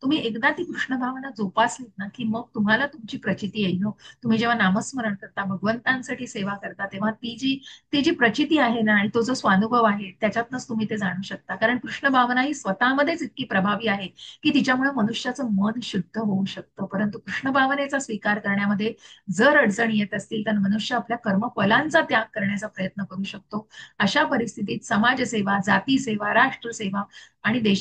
A: तुम्ही एकदा ती कृष्ण भावना जोपासलीत ना, की मग तुम्हाला तुमची प्रचिती येईल हो. तुम्ही जेव्हा नामस्मरण करता, भगवंतांसाठी सेवा करता, तेव्हा ती जी प्रचिती आहे ना आणि तो जो स्वानुभव आहे, त्याच्यातनच तुम्ही ते जाणू शकता. कारण कृष्ण भावना ही स्वतःमध्येच इतकी प्रभावी आहे की तिच्यामुळे मनुष्याचं मन शुद्ध होऊ शकतं. परंतु कृष्ण भावनेचा स्वीकार करण्यामध्ये जर अडचणी येत असतील तर मनुष्य आपल्या कर्मफलांचा त्याग करण्याचा प्रयत्न करू शकतो. अशा परिस्थितीत समाजसेवा, जातीसेवा, राष्ट्रसेवा आणि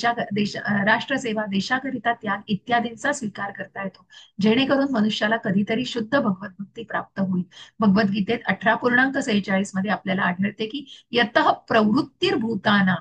A: राष्ट्रसेवा, देशाकरिता त्याग इत्यादींचा स्वीकार करता येतो, जेणेकरून मनुष्याला कधीतरी शुद्ध भगवत भक्ती प्राप्त होईल. भगवद्गीतेत 18:46 मध्ये आपल्याला आढळते की यतः प्रवृत्तीर्भूताना,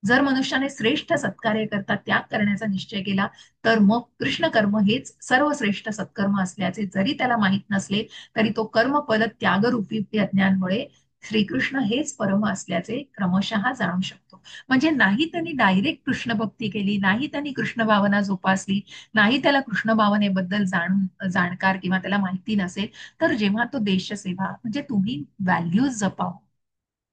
A: जर मनुष्याने श्रेष्ठ सत्कार्य करता त्याग करण्याचा निश्चय केला तर मग कृष्ण कर्म हेच सर्वश्रेष्ठ सत्कर्म असल्याचे जरी त्याला माहीत नसले तरी तो कर्मफल त्यागरूपी यज्ञांमुळे श्रीकृष्ण हेच परम असल्याचे क्रमशः जाणू शकतो. म्हणजे नाही त्यांनी डायरेक्ट कृष्ण भक्ती केली, नाही त्यांनी कृष्ण भावना जोपासली, नाही त्याला कृष्ण भावनेबद्दल जाणकार किंवा त्याला माहिती नसेल, तर जेव्हा तो देशसेवा, म्हणजे तुम्ही व्हॅल्यूज जपा,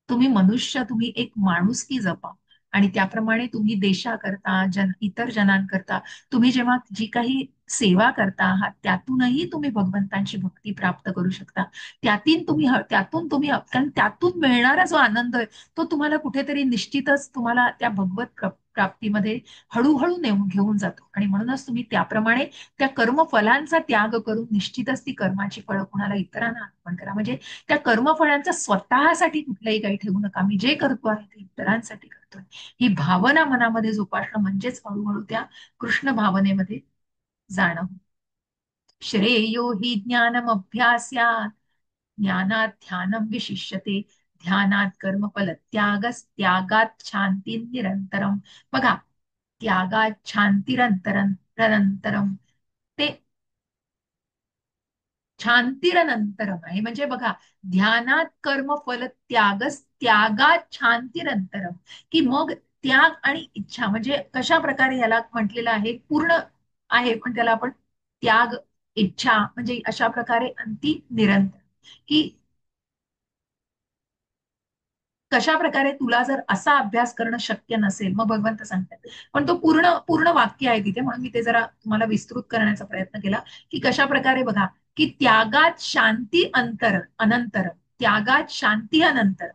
A: तुम्ही मनुष्य, तुम्ही एक माणुसकी जपा आणि त्याप्रमाणे तुम्ही देशाकरता, इतर जनांकरता तुम्ही जेव्हा जी काही सेवा करता आहात, त्यातूनही तुम्ही भगवंतांची भक्ती प्राप्त करू शकता. कारण त्यातून मिळणारा जो आनंद आहे तो तुम्हाला कुठेतरी निश्चितच तुम्हाला त्या भगवत प्राप्तीमध्ये हळूहळू नेऊन घेऊन जातो. आणि म्हणूनच तुम्ही त्याप्रमाणे त्या कर्मफलांचा त्याग करून निश्चितच ती कर्माची फळं कुणाला इतरांना अर्पण करा. म्हणजे त्या कर्मफळांचा स्वतःसाठी कुठलंही काही ठेवू नका. मी जे करतो आहे ते इतरांसाठी करतोय, ही भावना मनामध्ये जोपासणं म्हणजेच हळूहळू त्या कृष्ण भावनेमध्ये जाणं. श्रेयो हि ज्ञानम अभ्यास्यात् ज्ञानात् ध्यानं विशिष्यते ध्यानात कर्मफल त्यागात शांती निरंतरम. बघा, त्यागात शांतिरंतरम ते शांतिरनंतरम आहे. म्हणजे बघा, ध्यानात कर्म फल त्यागात शांतिरंतरम, की मग त्याग आणि इच्छा म्हणजे कशा प्रकारे याला म्हटलेलं आहे, पूर्ण आहे पण त्याला आपण त्याग, इच्छा म्हणजे अशा प्रकारे अंती निरंतर, की कशा प्रकारे तुला जर असा अभ्यास करणं शक्य नसेल, मग भगवंत सांगतात. पण तो पूर्ण पूर्ण वाक्य आहे तिथे, म्हणून मी ते जरा तुम्हाला विस्तृत करण्याचा प्रयत्न केला, की कशा प्रकारे बघा, की त्यागात शांती अनंतर, त्यागात शांती अनंतर,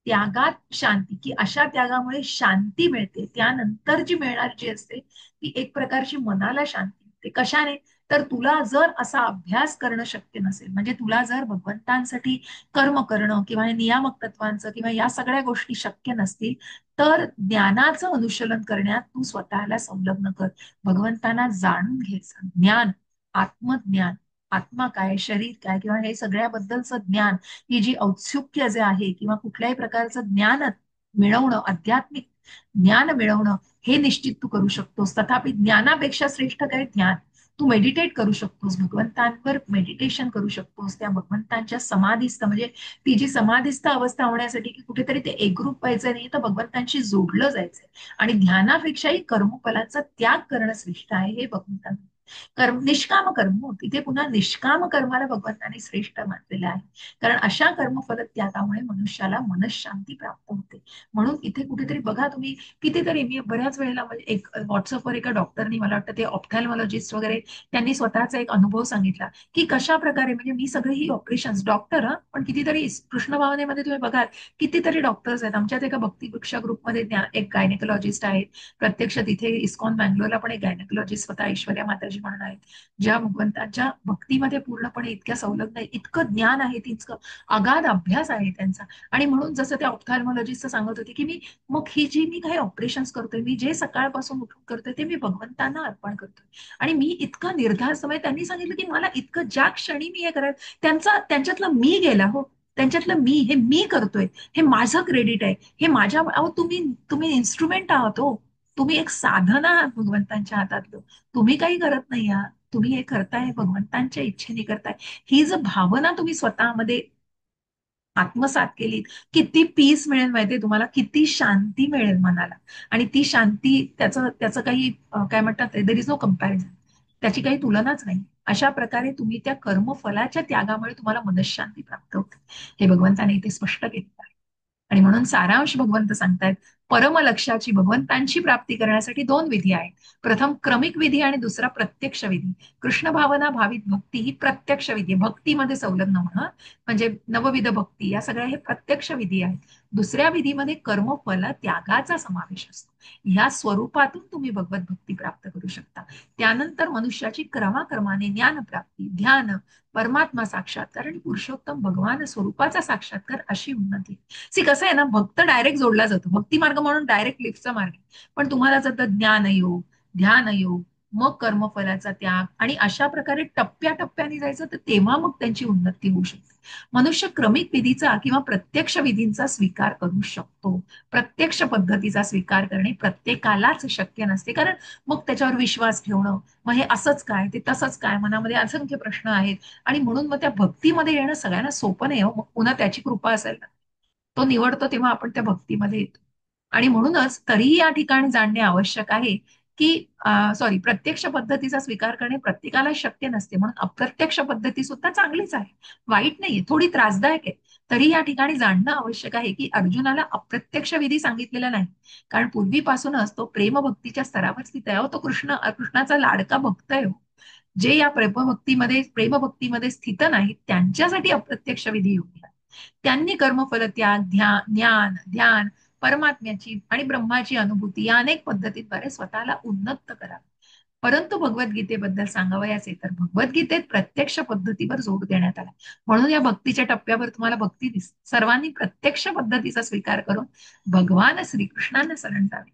A: त्यागात शांती, की अशा त्यागामुळे शांती मिळते. त्यानंतर जी मिळणार जी असते ती एक प्रकारची मनाला शांती मिळते. कशाने? तर तुला जर असा अभ्यास करणं शक्य नसेल, म्हणजे तुला जर भगवंतांसाठी कर्म करणं किंवा हे नियामक तत्वांचं किंवा या सगळ्या गोष्टी शक्य नसतील, तर ज्ञानाचं अनुशीलन करण्यात तू स्वतःला संलग्न कर. भगवंतांना जाणून घ्यायचं ज्ञान, आत्मज्ञान, आत्मा काय, शरीर काय, किंवा हे सगळ्याबद्दलचं ज्ञान, ही जी औत्सुक्य जे आहे किंवा कुठल्याही प्रकारचं ज्ञान मिळवणं, आध्यात्मिक ज्ञान मिळवणं, हे निश्चित तू करू शकतोस. तथापि ज्ञानापेक्षा श्रेष्ठ काय? ध्यान. तू मेडिटेट करू शकतोस, भगवंतांवर मेडिटेशन करू शकतोस, त्या भगवंतांच्या समाधीस्थ म्हणजे ती जी समाधीस्थ अवस्था होण्यासाठी की कुठेतरी ते एकरूप व्हायचं नाही, तर भगवंतांशी जोडलं जायचंय. आणि ध्यानापेक्षाही कर्मफलाचा त्याग करणं श्रेष्ठ आहे, हे भगवंतांना कर्म, निष्काम कर्म, तिथे पुन्हा निष्काम कर्माला भगवंतांनी श्रेष्ठ मानलेलं आहे. कारण अशा कर्मफल त्यागामुळे मनुष्याला मनशांती प्राप्त होते. म्हणून इथे कुठेतरी बघा तुम्ही, कितीतरी मी बऱ्याच वेळेला म्हणजे एक व्हॉट्सअपवर एका डॉक्टरनी, मला वाटतं ते ऑप्थॅल्मॉलॉजिस्ट वगैरे, त्यांनी स्वतःचा एक अनुभव सांगितला, की कशा प्रकारे म्हणजे मी सगळे ही ऑपरेशन्स डॉक्टर, पण कितीतरी कृष्ण भावनेमध्ये तुम्ही बघाल कितीतरी डॉक्टर्स आहेत. आमच्यात एका भक्ती वृक्षा ग्रुपमध्ये एक गायनेकोलॉजिस्ट आहेत. प्रत्यक्ष तिथे इस्कॉन बँगलोरला पण एक गायनेकोलॉजिस्ट स्वतः ऐश्वर्या माताजी म्हणून आहेत, ज्या भगवंताच्या भक्तीमध्ये पूर्णपणे इतक्या संलग्न आहे, इतकं ज्ञान आहे, इतकं अगाध अभ्यास आहे त्यांचा. आणि म्हणून जसं त्या ऑप्थॅल्मॉलॉजिस्ट सांगत होते, की मग ही जी मी काही ऑपरेशन्स करतोय, मी जे सकाळपासून उठून करतोय, ते मी भगवंतांना अर्पण करतोय. आणि मी इतका निर्धार समय, त्यांनी सांगितलं की मला इतकं ज्या क्षणी मी हे करायला, त्यांच्यातलं मी गेला हो, त्यांच्यातलं मी, हे मी करतोय, हे माझं क्रेडिट आहे, हे माझ्या, अहो तुम्ही तुम्ही इन्स्ट्रुमेंट आहात हो, तुम्ही एक साधन आहात भगवंतांच्या हातातलं. तुम्ही काही करत नाही आहात, तुम्ही हे करताय भगवंतांच्या इच्छेने करताय. ही जर भावना तुम्ही स्वतःमध्ये आत्मसात केली, किती पीस मिळेल माहितीये तुम्हाला, किती शांती मिळेल मनाला. आणि ती शांती, त्याचं त्याचं काही काय म्हणतात, देर इज नो कम्पॅरिझन, त्याची काही तुलनाच नाही. अशा प्रकारे तुम्ही त्या कर्मफलाच्या त्यागामुळे तुम्हाला मनशांती प्राप्त होते, हे भगवंताने इथे स्पष्ट केलेलं आहे. आणि म्हणून सारांश भगवंत सांगतायत, परमलक्ष्याची, भगवंतांची प्राप्ती करण्यासाठी दोन विधी आहेत. प्रथम क्रमिक विधी आणि दुसरा प्रत्यक्ष विधी. कृष्ण भावना भावित भक्ती ही प्रत्यक्ष विधी आहे, भक्तीमध्ये संलग्न होणं, म्हणजे नवविध भक्ती, या सगळ्या हे प्रत्यक्ष विधी आहेत. दुसऱ्या विधीमध्ये कर्मफल त्यागाचा समावेश असतो. ह्या स्वरूपातून तुम्ही भगवत भक्ती प्राप्त करू शकता. त्यानंतर मनुष्याची क्रमाक्रमाने ज्ञान प्राप्ती, ध्यान, परमात्मा साक्षात्कार आणि पुरुषोत्तम भगवान स्वरूपाचा साक्षात्कार, अशी उन्नती. सी कसं आहे ना, भक्त डायरेक्ट जोडला जातो, भक्ती मार्ग म्हणून डायरेक्ट लिफ्टचा मार्ग. पण तुम्हाला जर ज्ञान योग, ध्यान योग, मग कर्मफलाचा त्याग, आणि अशा प्रकारे टप्प्याटप्प्याने जायचं, तर तेव्हा मग त्यांची उन्नती होऊ शकते. मनुष्य क्रमिक विधीचा किंवा प्रत्यक्ष विधींचा स्वीकार करू शकतो. प्रत्यक्ष पद्धतीचा स्वीकार करणे प्रत्येकालाच शक्य नसते, कारण मग त्याच्यावर विश्वास ठेवणं, मग हे असंच काय, ते तसंच काय, मनामध्ये असंख्य प्रश्न आहेत. आणि म्हणून मग त्या भक्तीमध्ये येणं सगळ्यांना सोपं नाही हो. मग पुन्हा त्याची कृपा असेल ना, तो निवडतो तेव्हा आपण त्या भक्तीमध्ये येतो. आणि म्हणूनच तरीही या ठिकाणी जाणणे आवश्यक आहे, की सॉरी, प्रत्यक्ष पद्धतीचा स्वीकार करणे प्रत्येकाला शक्य नसते, म्हणून अप्रत्यक्ष पद्धती सुद्धा चांगलीच आहे, वाईट नाहीये, थोडी त्रासदायक आहे. तरी या ठिकाणी जाणणं आवश्यक आहे की अर्जुनाला अप्रत्यक्ष विधी सांगितलेला नाही, कारण पूर्वीपासूनच तो प्रेमभक्तीच्या स्तरावर स्थित आहे. तो कृष्णाचा लाडका भक्त आहे हो. जे या प्रेमभक्तीमध्ये स्थित नाहीत, त्यांच्यासाठी अप्रत्यक्ष विधी योग्य आहे. त्यांनी कर्मफल त्याग, ज्ञान, ध्यान, परमात्म्याची आणि ब्रह्माची अनुभूती या अनेक पद्धतीद्वारे स्वतःला उन्नत करा. परंतु भगवद्गीतेबद्दल सांगावयाचे तर भगवद्गीतेत प्रत्यक्ष पद्धतीवर जोर देण्यात आला. म्हणून या भक्तीच्या टप्प्यावर तुम्हाला भक्ती दिसते. सर्वांनी प्रत्यक्ष पद्धतीचा स्वीकार करून भगवान श्रीकृष्णांना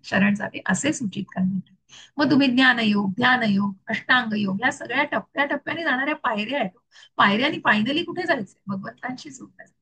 A: शरण जावे असे सूचित करण्यात आले. मग तुम्ही ज्ञानयोग, ध्यानयोग, अष्टांग योग, या सगळ्या टप्प्याटप्प्याने जाणाऱ्या पायऱ्या आहेत. पायऱ्यानी फायनली कुठे जायचंय? भगवंतांशी जोडल्या जायचं.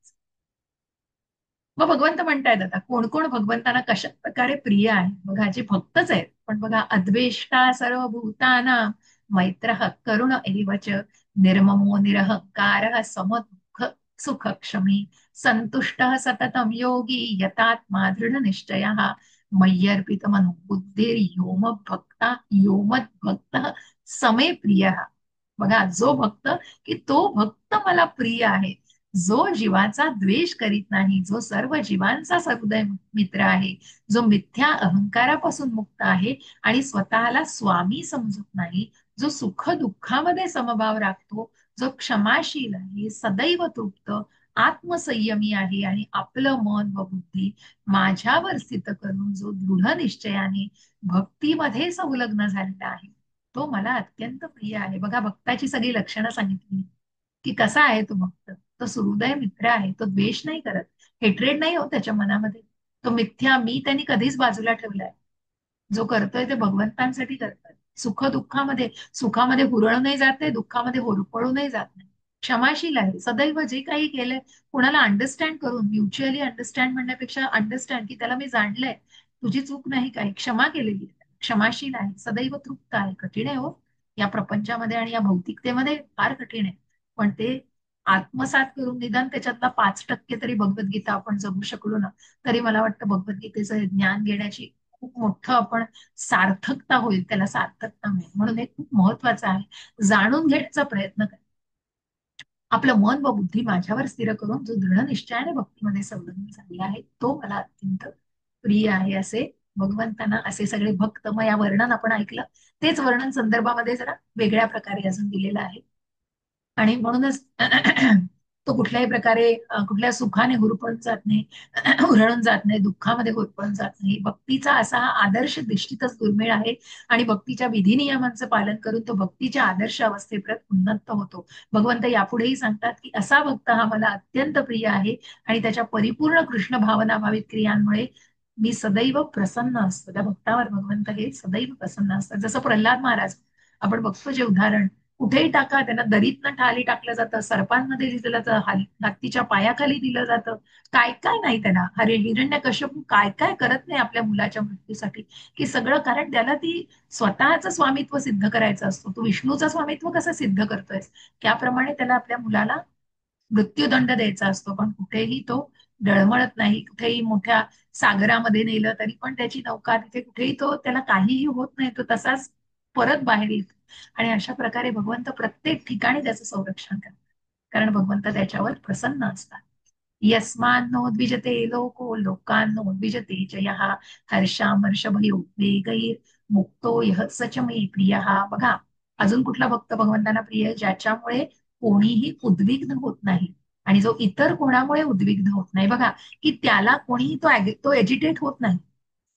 A: मग भगवंत म्हणतायत आता कोण कोण भगवंतांना कशा प्रकारे प्रिय आहे बघा, जे भक्तच आहेत. पण बघा, अद्वेष्टा सर्वभूतानां, मैत्रः करुण एवच, निर्ममो निरहंकारः समदुःख सुखक्षमी, संतुष्टः सततं योगी यतात्मा दृढनिश्चयः, मय्यर्पितमनो बुद्धिर्यो मद्भक्ता यो मद्भक्तः समे प्रियः. बघा, जो भक्त, की तो भक्त मला प्रिय आहे. जो जीवाचा द्वेष करीत नाही, जो सर्व जीवांचा सहृदय मित्र आहे, जो मिथ्या अहंकारापासून मुक्त आहे आणि स्वतःला स्वामी समजत नाही, जो सुख दुःखामध्ये समभाव राखतो, जो क्षमाशील आहे, सदैव तृप्त, आत्मसंयमी आहे आणि आपलं मन व बुद्धी माझ्यावर स्थित करून जो दृढ निश्चयाने भक्तीमध्ये संलग्न झालेला आहे, तो मला अत्यंत प्रिय आहे. बघा, भक्ताची सगळी लक्षणं सांगितली की कसा आहे तो भक्त. तो सुहृदय मित्र आहे, तो द्वेष नाही करत, हेट्रेड नाही होत त्याच्या मनामध्ये. तो मिथ्या मी त्यांनी कधीच बाजूला ठेवलाय. जो करतोय ते भगवंतांसाठी करतोय. सुख दुःखामध्ये, सुखामध्ये हुरळ नाही जात नाही, दुःखामध्ये होरपळू नाही जात नाही, क्षमाशील आहे, सदैव जे काही केलंय कुणाला अंडरस्टँड करून, म्युच्युअली अंडरस्टँड म्हणण्यापेक्षा अंडरस्टँड की त्याला मी जाणलंय, तुझी चूक नाही, काही क्षमा केलेली आहे, क्षमाशील आहे, सदैव तृप्त आहे. कठीण आहे हो, या प्रपंचामध्ये आणि या भौतिकतेमध्ये फार कठीण आहे. पण ते आत्मसात करून निदान त्याच्यातला 5% तरी भगवद्गीता आपण जगू शकलो ना, तरी मला वाटतं भगवद्गीतेचं ज्ञान घेण्याची खूप मोठं आपण सार्थकता होईल, त्याला सार्थकता मिळेल. म्हणून हे खूप महत्वाचं आहे. जाणून घेण्याचा प्रयत्न करा. आपलं मन व बुद्धी माझ्यावर स्थिर करून जो दृढ निश्चयाने भक्तीमध्ये संलग्न झाले आहे, तो मला अत्यंत प्रिय आहे, असे भगवंतांना असे सगळे भक्त. मग या वर्णन आपण ऐकलं, तेच वर्णन संदर्भामध्ये जरा वेगळ्या प्रकारे अजून दिलेलं आहे. आणि म्हणूनच तो कुठल्याही प्रकारे कुठल्या सुखाने हुरपळून जात नाही, हुरळून जात नाही, दुःखामध्ये हुरपळून जात नाही. भक्तीचा असा हा आदर्श निश्चितच दुर्मिळ आहे. आणि भक्तीच्या विधी नियमांचं पालन करून तो भक्तीच्या आदर्श अवस्थेप्रत उन्नत होतो. भगवंत यापुढेही सांगतात की असा भक्त हा मला अत्यंत प्रिय आहे आणि त्याच्या परिपूर्ण कृष्ण भावना भावित क्रियांमुळे मी सदैव प्रसन्न असतो. त्या भक्तावर भगवंत हे सदैव प्रसन्न असतात. जसं प्रल्हाद महाराज, आपण बघतो जे उदाहरण, कुठेही टाका त्यांना, दरीतनं खाली टाकलं जातं, सर्पांमध्ये दिलं जातं, हत्तीच्या पायाखाली दिलं जातं, काय काय नाही त्याला. अरे, हिरण्यकश्यप काय काय करत नाही आपल्या मुलाच्या मृत्यूसाठी, की सगळं. कारण त्याला ती स्वतःचं स्वामित्व सिद्ध करायचं असतो. तो विष्णूचं स्वामित्व कसं सिद्ध करतोय, त्याप्रमाणे त्याला आपल्या मुलाला मृत्यूदंड द्यायचा असतो. पण कुठेही तो डळमळत नाही. कुठेही मोठ्या सागरामध्ये नेलं तरी पण त्याची नौका तिथे, कुठेही तो, त्याला काहीही होत नाही, तो तसाच परत बाहेर येतो. आणि अशा प्रकारे भगवंत प्रत्येक ठिकाणी त्याचं संरक्षण करतात, कारण भगवंत त्याच्यावर प्रसन्न असतात. यस्मान्नोद्विजते लोको लोकान्नोद्विजते च यः, हर्षामर्षभयोद्वेगैर मुक्तो यः स च मे प्रियः. बघा, अजून कुठला भक्त भगवंतांना प्रिय आहे, ज्याच्यामुळे कोणीही उद्विग्न होत नाही आणि जो इतर कोणामुळे उद्विग्न होत नाही. बघा, की त्याला कोणीही, तो एजिटेट होत नाही,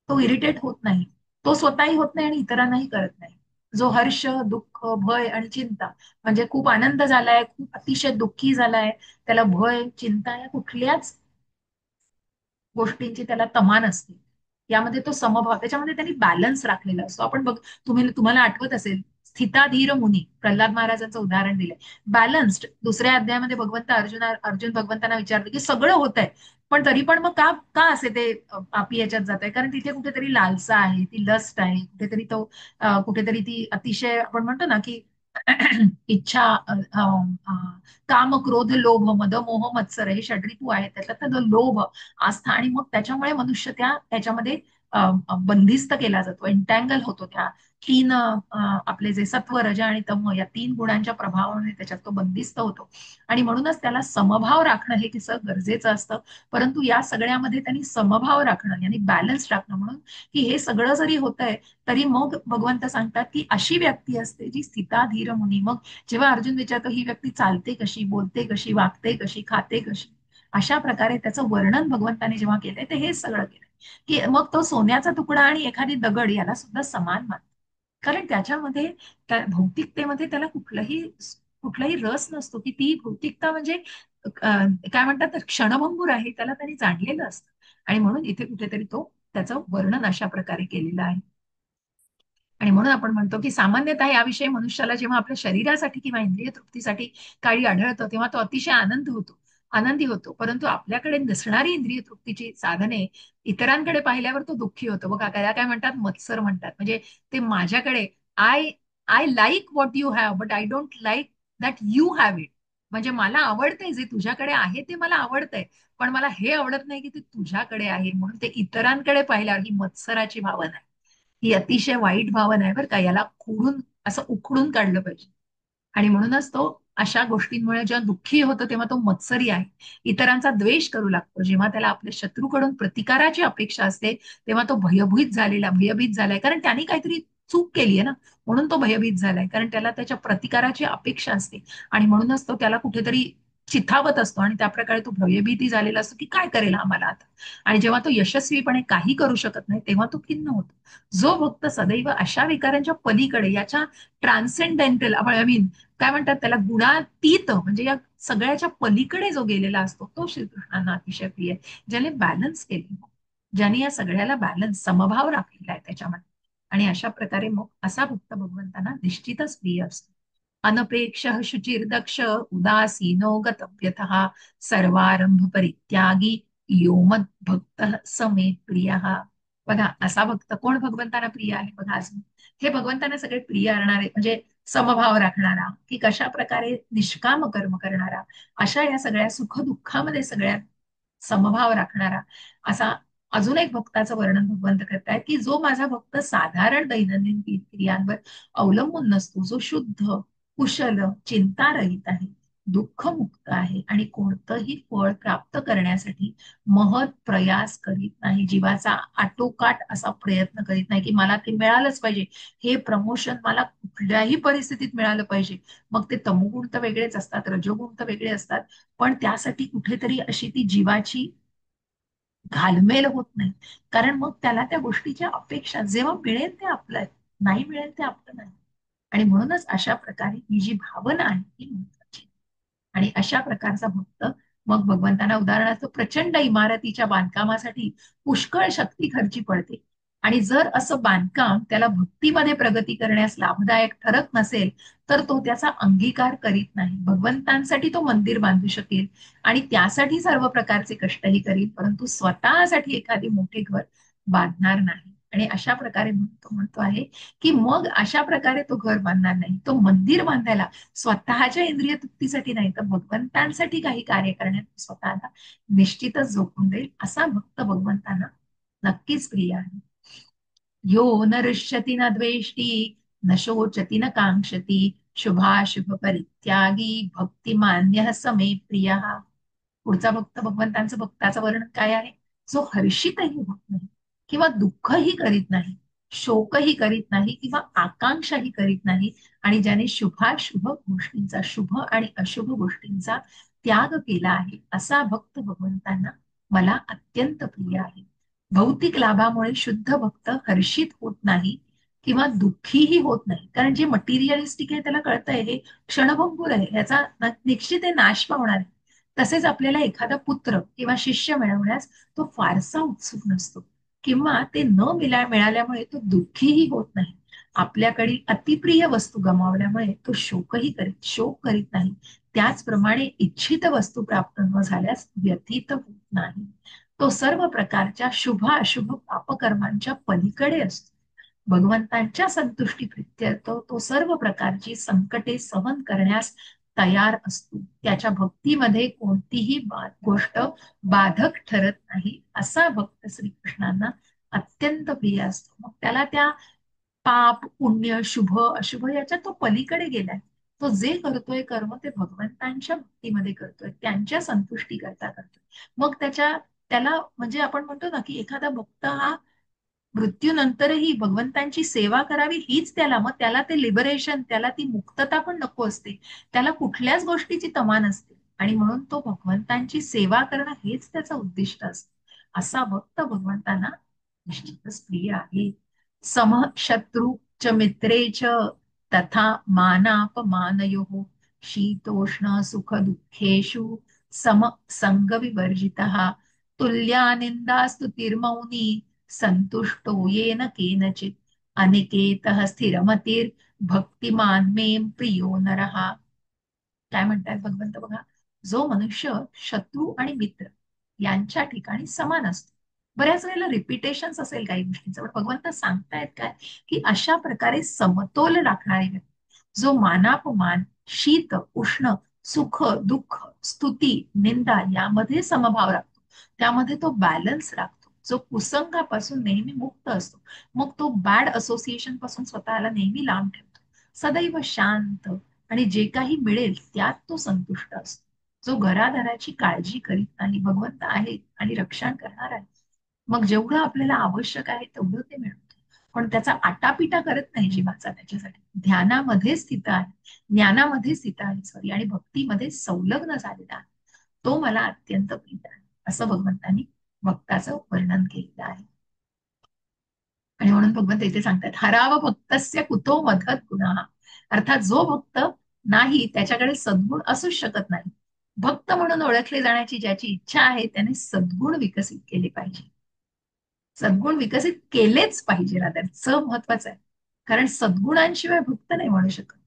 A: तो इरिटेट होत नाही, तो स्वतःही होत नाही आणि इतरांनाही करत नाही. जो हर्ष, दुःख, भय आणि चिंता, म्हणजे खूप आनंद झालाय, खूप अतिशय दुःखी झालाय, त्याला भय, चिंता या कुठल्याच गोष्टींची त्याला तमा नसते. यामध्ये तो समभाव, त्याच्यामध्ये त्यांनी बॅलन्स राखलेला असतो. आपण बघ, तुम्हाला आठवत असेल, स्थिताधीर मुनी, प्रल्हाद महाराजांचं उदाहरण दिलंय, बॅलन्स्ड. दुसऱ्या अध्यायामध्ये भगवंत अर्जुन भगवंतांना विचारते की सगळं होत आहे, पण तरी पण मग का का असे ते पापी याच्यात जात आहे. कारण तिथे कुठेतरी लालसा आहे, ती लस्ट आहे, कुठेतरी तो कुठेतरी ती अतिशय, आपण म्हणतो ना की इच्छा, काम, क्रोध, लोभ, मद, मोह, मत्सर, हे षड्रिपू आहेत. त्याच्यात तो लोभ, आस्था, आणि मग त्याच्यामुळे मनुष्य त्याच्यामध्ये बंदिस्त केला जातो, एन्टँगल होतो त्या तीन, आपले जे सत्व, रज आणि तम, या तीन गुणांच्या प्रभावाने त्याच्यात तो बंदिस्त होतो. आणि म्हणूनच त्याला समभाव राखणं हे कसं गरजेचं असतं. परंतु या सगळ्यामध्ये त्यांनी समभाव राखणं, यांनी बॅलन्स राखणं, म्हणून की हे सगळं जरी होतंय तरी मग भगवंत सांगतात की अशी व्यक्ती असते जी स्थिताधीर मुनी. मग जेव्हा अर्जुन विचारतो ही व्यक्ती चालते कशी, बोलते कशी, वागते कशी, खाते कशी, अशा प्रकारे त्याचं वर्णन भगवंताने जेव्हा केलंय, ते हेच सगळं केलंय. की मग तो सोन्याचा तुकडा आणि एखादी दगड याला सुद्धा समान मान, कारण त्याच्यामध्ये, त्या भौतिकतेमध्ये त्याला कुठलाही रस नसतो. की ती भौतिकता म्हणजे काय म्हणतात, क्षणभंगूर आहे, त्याला त्यांनी जाणलेलं असतं. आणि म्हणून इथे कुठेतरी तो त्याचं वर्णन अशा प्रकारे केलेलं आहे. आणि म्हणून आपण म्हणतो की सामान्यतः याविषयी मनुष्याला जेव्हा आपल्या शरीरासाठी किंवा इंद्रिय तृप्तीसाठी काही आढळतं, तेव्हा तो अतिशय आनंद होतो. आनंदी होतो. परंतु आपल्याकडे नसणारी इंद्रिय तृप्तीची साधने इतरांकडे पाहिल्यावर तो दुःखी होतो. बघा त्याला काय म्हणतात, मत्सर म्हणतात. म्हणजे ते माझ्याकडे, I I like what you have but I don't like that you have it. म्हणजे मला आवडतंय जे तुझ्याकडे आहे ते मला आवडतंय, पण मला हे आवडत नाही की ते तुझ्याकडे आहे. म्हणून ते इतरांकडे पाहिल्यावर ही मत्सराची भावना आहे. ही अतिशय वाईट भावना आहे बरं का. याला खोडून असं उखडून काढलं पाहिजे. आणि म्हणूनच तो अशा गोष्टींमुळे जेव्हा दुःखी होतो तेव्हा तो मत्सरी आहे, इतरांचा द्वेष करू लागतो. जेव्हा त्याला आपल्या शत्रूकडून प्रतिकाराची अपेक्षा असते तेव्हा तो भयभीत झालाय, कारण त्याने काहीतरी चूक केली आहे ना, म्हणून तो भयभीत झालाय, कारण त्याला त्याच्या प्रतिकाराची अपेक्षा असते. आणि म्हणूनच तो त्याला कुठेतरी चिथावत असतो आणि त्या प्रकारे तो भयभीती झालेला असतो की काय करेल हा मला आता. आणि जेव्हा तो यशस्वीपणे काही करू शकत नाही तेव्हा तो खिन्न होतो. जो भक्त सदैव अशा विकारांच्या पलीकडे, याच्या ट्रान्सेंडेंटल, आय मीन काय म्हणतात त्याला, गुणातीत, म्हणजे या सगळ्याच्या पलीकडे जो गेलेला असतो तो श्रीकृष्णांना अतिशय प्रिय आहे. ज्याने बॅलन्स केले, ज्याने या सगळ्याला बॅलन्स, समभाव राखलेला आहे त्याच्यामध्ये. आणि अशा प्रकारे मग असा भक्त भगवंतांना निश्चितच प्रिय असतो. अनपेक्ष शुचिर्दक्ष उदासीनो गतव्यतः सर्वारंभ परित्यागी यो मद भक्त समे प्रिय. बघा असा भक्त कोण भगवंतांना प्रिय आहे बघा अजून. हे भगवंतांना सगळे प्रिय असणारे म्हणजे समभाव राखणारा, की कशा प्रकारे निष्काम कर्म करणारा, अशा या सगळ्या सुख दुःखामध्ये सगळ्या समभाव राखणारा असा अजून एक भक्ताचं वर्णन भगवंत करतायत, की जो माझा भक्त साधारण दैनंदिन क्रियांवर अवलंबून नसतो, जो शुद्ध, कुशल, चिंतारहित आहे, दुःखमुक्त आहे आणि कोणतंही फळ प्राप्त करण्यासाठी महत् प्रयास करीत नाही, जीवाचा आटोकाट असा प्रयत्न करीत नाही की मला ते मिळालंच पाहिजे, हे प्रमोशन मला कुठल्याही परिस्थितीत मिळालं पाहिजे. मग ते तमोगुण तर वेगळेच असतात, रजोगुण तर वेगळे असतात, पण त्यासाठी कुठेतरी अशी ती जीवाची घालमेल होत नाही. कारण मग त्याला त्या गोष्टीच्या अपेक्षा, जेव्हा मिळेल ते आपलं आहे, नाही मिळेल ते आपलं नाही. आणि म्हणूनच अशा प्रकारे ही जी भावना आहे ती महत्वाची. आणि अशा प्रकारचा भक्त मग भगवंतांना, उदाहरणार्थ प्रचंड इमारतीच्या बांधकामासाठी पुष्कळ शक्ती खर्ची पडते. आणि जर असं बांधकाम त्याला भक्तीमध्ये प्रगती करण्यास लाभदायक ठरत नसेल तर तो त्याचा अंगीकार करीत नाही. भगवंतांसाठी तो मंदिर बांधू शकेल आणि त्यासाठी सर्व प्रकारचे कष्टही करील, परंतु स्वतःसाठी एखादी मोठे घर बांधणार नाही. आणि अशा प्रकारे म्हणतो आहे की मग अशा प्रकारे तो घर बांधणार नाही, तो मंदिर बांधायला स्वतःच्या इंद्रिय तृप्तीसाठी नाही तर भगवंतांसाठी काही कार्य करण्यात स्वतःला निश्चितच झोकून देईल. असा भक्त भगवंतांना नक्कीच प्रिय आहे. यो न रुष्यति न द्वेष्टि न शोचति न कांक्षति शुभाशुभ परित्यागी भक्तिमान्य समे प्रिय. पुढचा भक्त भगवंतांचं भक्ताचं वर्णन काय आहे, जो हर्षितही होत नाही किंवा दुःखही करीत नाही, शोकही करीत नाही किंवा आकांक्षाही करीत नाही, आणि ज्याने शुभाशुभ गोष्टींचा, शुभ आणि अशुभ गोष्टींचा त्याग केला आहे, असा भक्त भगवंतांना मला अत्यंत प्रिय आहे. भौतिक लाभामुळे शुद्ध भक्त हर्षित होत नाही किंवा दुःखीही होत नाही, कारण जे मटेरियलिस्टिक आहे त्याला कळतंय हे क्षणभंगूर आहे, याचा निश्चित आहे नाश पावणार आहे. तसेच आपल्याला एखादा पुत्र किंवा शिष्य मिळवण्यास तो फारसा उत्सुक नसतो किंवा ते न मिळाल्यामुळे तो दुःखीही होत नाही. आपल्याकडील अतिप्रिय वस्तू गमावल्यामुळे तो शोक करीत नाही. त्याचप्रमाणे इच्छित वस्तू प्राप्त न झाल्यास व्यथित होत नाही. तो सर्व प्रकारच्या शुभ अशुभ पापकर्मांच्या पलीकडे असतो. भगवंतांच्या संतुष्टी प्रित्यर्थ तो सर्व प्रकारची संकटे सहन करण्यास तयार असतो. त्याच्या भक्तीमध्ये कोणतीही गोष्ट बाधक ठरत नाही. असा भक्त श्रीकृष्णांना अत्यंत प्रिय असतो. मग त्याला त्या पाप पुण्य शुभ अशुभ याच्या तो पलीकडे गेलाय. तो जे करतोय कर्म ते भगवंतांच्या भक्तीमध्ये करतोय, त्यांच्या संतुष्टी करता करतोय. मग त्याला म्हणजे आपण म्हणतो ना की एखादा भक्त हा मृत्यूनंतरही भगवंतांची सेवा करावी हीच त्याला, मग त्याला ते लिबरेशन, त्याला ती मुक्तता पण नको असते, त्याला कुठल्याच गोष्टीची तमा नसते, आणि म्हणून तो भगवंतांची सेवा करणं हेच त्याचं उद्दिष्ट असतं. असा भक्त भगवंतांना निश्चितच प्रिय आहे. सम शत्रू च मित्रे च तथा मानापमानयोः शीतोष्ण सुख दुःखेषु सम संग विवर्जितः तुल्या निंदा स्तुतिर्मौनी संतुष्टो येन केनचित अनिकेतः स्थिरमतीर भक्तिमान मे प्रियो नरः. काय म्हणतात भगवंत बघा, जो मनुष्य शत्रू आणि मित्र यांच्या ठिकाणी समान असतो. बऱ्याच वेळेला रिपिटेशन असेल काही गोष्टींचं, पण भगवंत सांगतायत काय, की अशा प्रकारे समतोल राखणारी व्यक्ती, जो मानापमान, शीत उष्ण, सुख दुःख, स्तुती निंदा यामध्ये समभाव राखतो, त्यामध्ये तो बॅलन्स राखतो, जो कुसंगापासून नेहमी मुक्त असतो, मग तो बॅड असोसिएशन पासून स्वतःला नेहमी लांब ठेवतो, सदैव शांत, आणि जे काही मिळेल त्यात तो संतुष्ट असतो, जो घरादाराची काळजी करीत नाही, भगवंत आहे आणि रक्षण करणार आहे, मग जेवढं आपल्याला आवश्यक आहे तेवढं ते मिळवतो, पण त्याचा आटापिटा करत नाही जीवाचा, त्याच्यासाठी ध्यानामध्ये स्थित आहे, ज्ञानामध्ये स्थित आहे, सॉरी, आणि भक्तीमध्ये संलग्न झालेला आहे, तो मला अत्यंत प्रिय आहे, असं भगवंतांनी भक्ताचं वर्णन केलेलं आहे. आणि म्हणून भगवंत इथे सांगतात, हराव भक्तस्य कुतो मधत गुन्हा, अर्थात जो भक्त नाही त्याच्याकडे सद्गुण असूच शकत नाही. भक्त म्हणून ओळखले जाण्याची ज्याची इच्छा आहे त्याने सद्गुण विकसित केले पाहिजे, सद्गुण विकसित केलेच पाहिजे, रादर च महत्वाचं आहे, कारण सद्गुणांशिवाय भक्त नाही म्हणू शकत.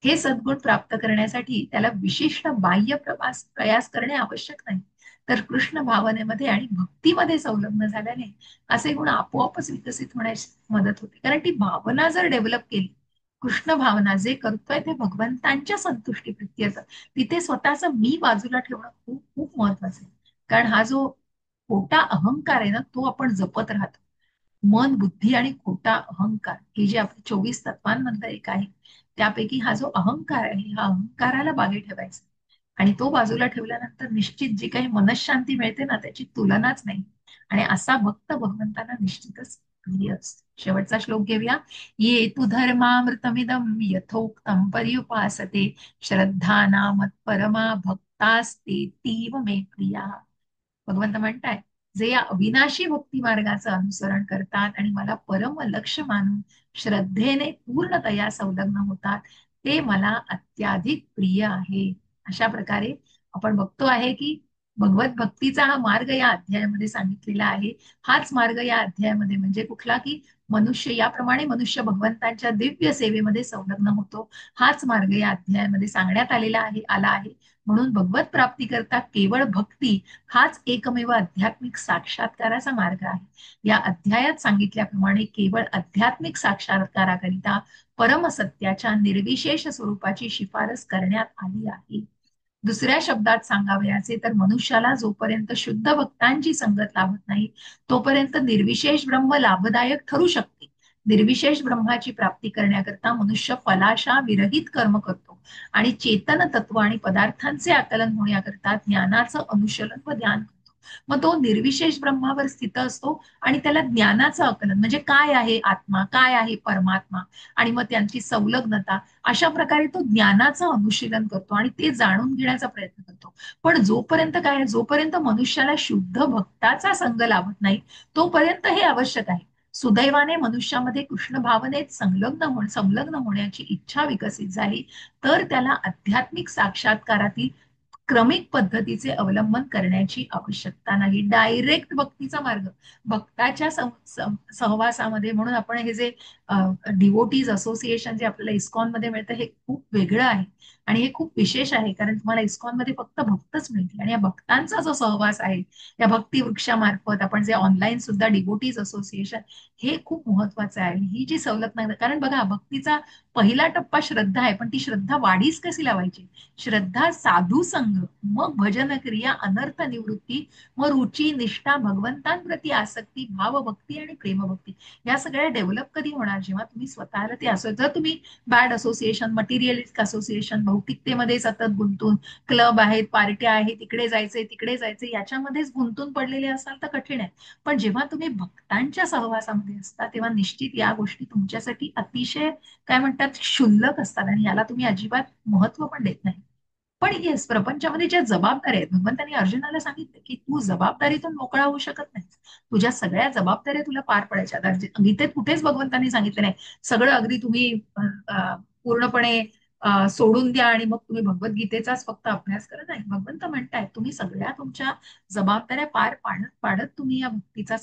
A: हे सद्गुण प्राप्त करण्यासाठी त्याला विशिष्ट बाह्य प्रयास करणे आवश्यक नाही, तर कृष्ण भावनेमध्ये आणि भक्तीमध्ये संलग्न झाल्याने असे गुण आपोआपच विकसित होण्यास मदत होते, कारण ती भावना जर डेव्हलप केली, कृष्ण भावना जे करतोय ते भगवंतांच्या संतुष्टी प्रित्यर्थ, तिथे स्वतःचा मी बाजूला ठेवणं खूप खूप महत्वाचं आहे, कारण हा जो खोटा अहंकार आहे ना, तो आपण जपत राहतो. मन बुद्धी आणि खोटा अहंकार हे जे आपले 24 तत्वांमधलं एक आहे, त्यापैकी हा जो अहंकार आहे, हा अहंकाराला बागे ठेवायचा, आणि तो बाजूला ठेवल्यानंतर निश्चित जी काही मनशांती मिळते ना, त्याची तुलनाच नाही, आणि असा भक्त भगवंतांना निश्चितच प्रिय असतो. शेवटचा श्लोक घेऊया. ये तु धर्मामृतमिदं यथोक्तं पर्युपासते, श्रद्धा नाम परमा भक्तास्ते तीव मे प्रिया. भगवंत म्हणताय, जे या अविनाशी भक्ती मार्गाचं अनुसरण करतात आणि मला परम लक्ष मानून श्रद्धेने पूर्णतया संलग्न होतात, ते मला अत्याधिक प्रिय आहे. अशा प्रकारे आपण बघतो आहे की भगवत भक्तीचा हा मार्ग या अध्यायामध्ये सांगितलेला आहे. हाच मार्ग या अध्यायामध्ये म्हणजे कुठला, की मनुष्य याप्रमाणे मनुष्य भगवंतांच्या दिव्य सेवेमध्ये संलग्न होतो, हाच मार्ग या अध्यायामध्ये सांगण्यात आला आहे. म्हणून भगवत प्राप्ती करता केवळ भक्ती हाच एकमेव आध्यात्मिक साक्षात्काराचा मार्ग आहे. या अध्यायात सांगितल्याप्रमाणे केवळ आध्यात्मिक साक्षात्काराकरिता परमसत्याच्या निर्विशेष स्वरूपाची शिफारस करण्यात आली आहे. दुसऱ्या शब्दात सांगावयाचे तर मनुष्याला जोपर्यंत शुद्ध भक्तांची संगत लाभत नाही, तोपर्यंत निर्विशेष ब्रह्म लाभदायक ठरू शकते. निर्विशेष ब्रह्माची प्राप्ती करण्याकरता मनुष्य फलाशा विरहित कर्म करतो, आणि चेतन तत्व आणि पदार्थांचे आकलन होण्याकरता ज्ञानाचं अनुशलन व ध्यान करतो. मग तो निर्विशेष ब्रह्मावर स्थित असतो, आणि त्याला ज्ञानाचं आकलन म्हणजे काय आहे आत्मा, काय आहे परमात्मा, आणि मग त्यांची संलग्नता, अशा प्रकारे तो ज्ञानाचं अनुशीलन करतो आणि ते जाणून घेण्याचा प्रयत्न करतो. पण जोपर्यंत काय, जोपर्यंत मनुष्याला शुद्ध भक्ताचा संग लाभत नाही, तोपर्यंत हे आवश्यक आहे. सुदैवाने मनुष्यामध्ये कृष्ण भावनेत संलग्न होण्याची इच्छा विकसित झाली, तर त्याला आध्यात्मिक साक्षात्कारातील क्रमिक पद्धतीचे अवलंबन करण्याची आवश्यकता नाही. डायरेक्ट भक्तीचा मार्ग भक्ताच्या सहवासामध्ये, म्हणून आपण हे जे डिवोटीज असोसिएशन जे आपल्याला इस्कॉन मध्ये मिळतं, हे खूप वेगळं आहे आणि हे खूप विशेष आहे, कारण तुम्हाला इस्कॉन मध्ये फक्त भक्तच मिळतील, आणि या भक्तांचा जो सहवास आहे या भक्ती वृक्षामार्फत आपण जे ऑनलाईन सुद्धा डिवोटीज असोसिएशन, हे खूप महत्वाचं आहे. ही जी संलग्न, कारण बघा, भक्तीचा पहिला टप्पा श्रद्धा आहे, पण ती श्रद्धा वाढीस कशी लावायची? श्रद्धा, साधू संग, मग भजन क्रिया, अनर्थ निवृत्ती, मग रुची, निष्ठा, भगवंतांप्रती आसक्ती, भावभक्ती आणि प्रेमभक्ती, या सगळ्या डेव्हलप कधी होणार? जेव्हा तुम्ही स्वतःला ते असो, जर तुम्ही बॅड असोसिएशन, मटेरियलिस्ट असोसिएशन, भौतिकतेमध्ये सतत गुंतून, क्लब आहेत, पार्ट्या आहेत, तिकडे जायचे याच्यामध्येच गुंतून पडलेले असाल तर कठीण आहे. पण जेव्हा तुम्ही भक्तांच्या सहवासामध्ये असता, तेव्हा निश्चित या गोष्टी तुमच्यासाठी अतिशय, काय म्हणतात, क्षुल्लक असतात, आणि याला तुम्ही अजिबात महत्व पण देत नाही. पण येस, प्रपंचामध्ये ज्या जबाबदाऱ्या आहेत, भगवंतांनी अर्जुनाला सांगितलं की तू जबाबदारीतून मोकळा होऊ शकत नाही, तुझ्या सगळ्या जबाबदाऱ्या तुला पार पडायच्या. गीतेत कुठेच भगवंतांनी सांगितलं नाही सगळं अगदी तुम्ही पूर्णपणे सोडून द्या आणि मग तुम्ही भगवद्गीतेचाच फक्त अभ्यास करा. नाही, भगवंत म्हणताय तुम्ही सगळ्या तुमच्या जबाबदाऱ्या पार पाडत पाडत तुम्ही या भक्तीचा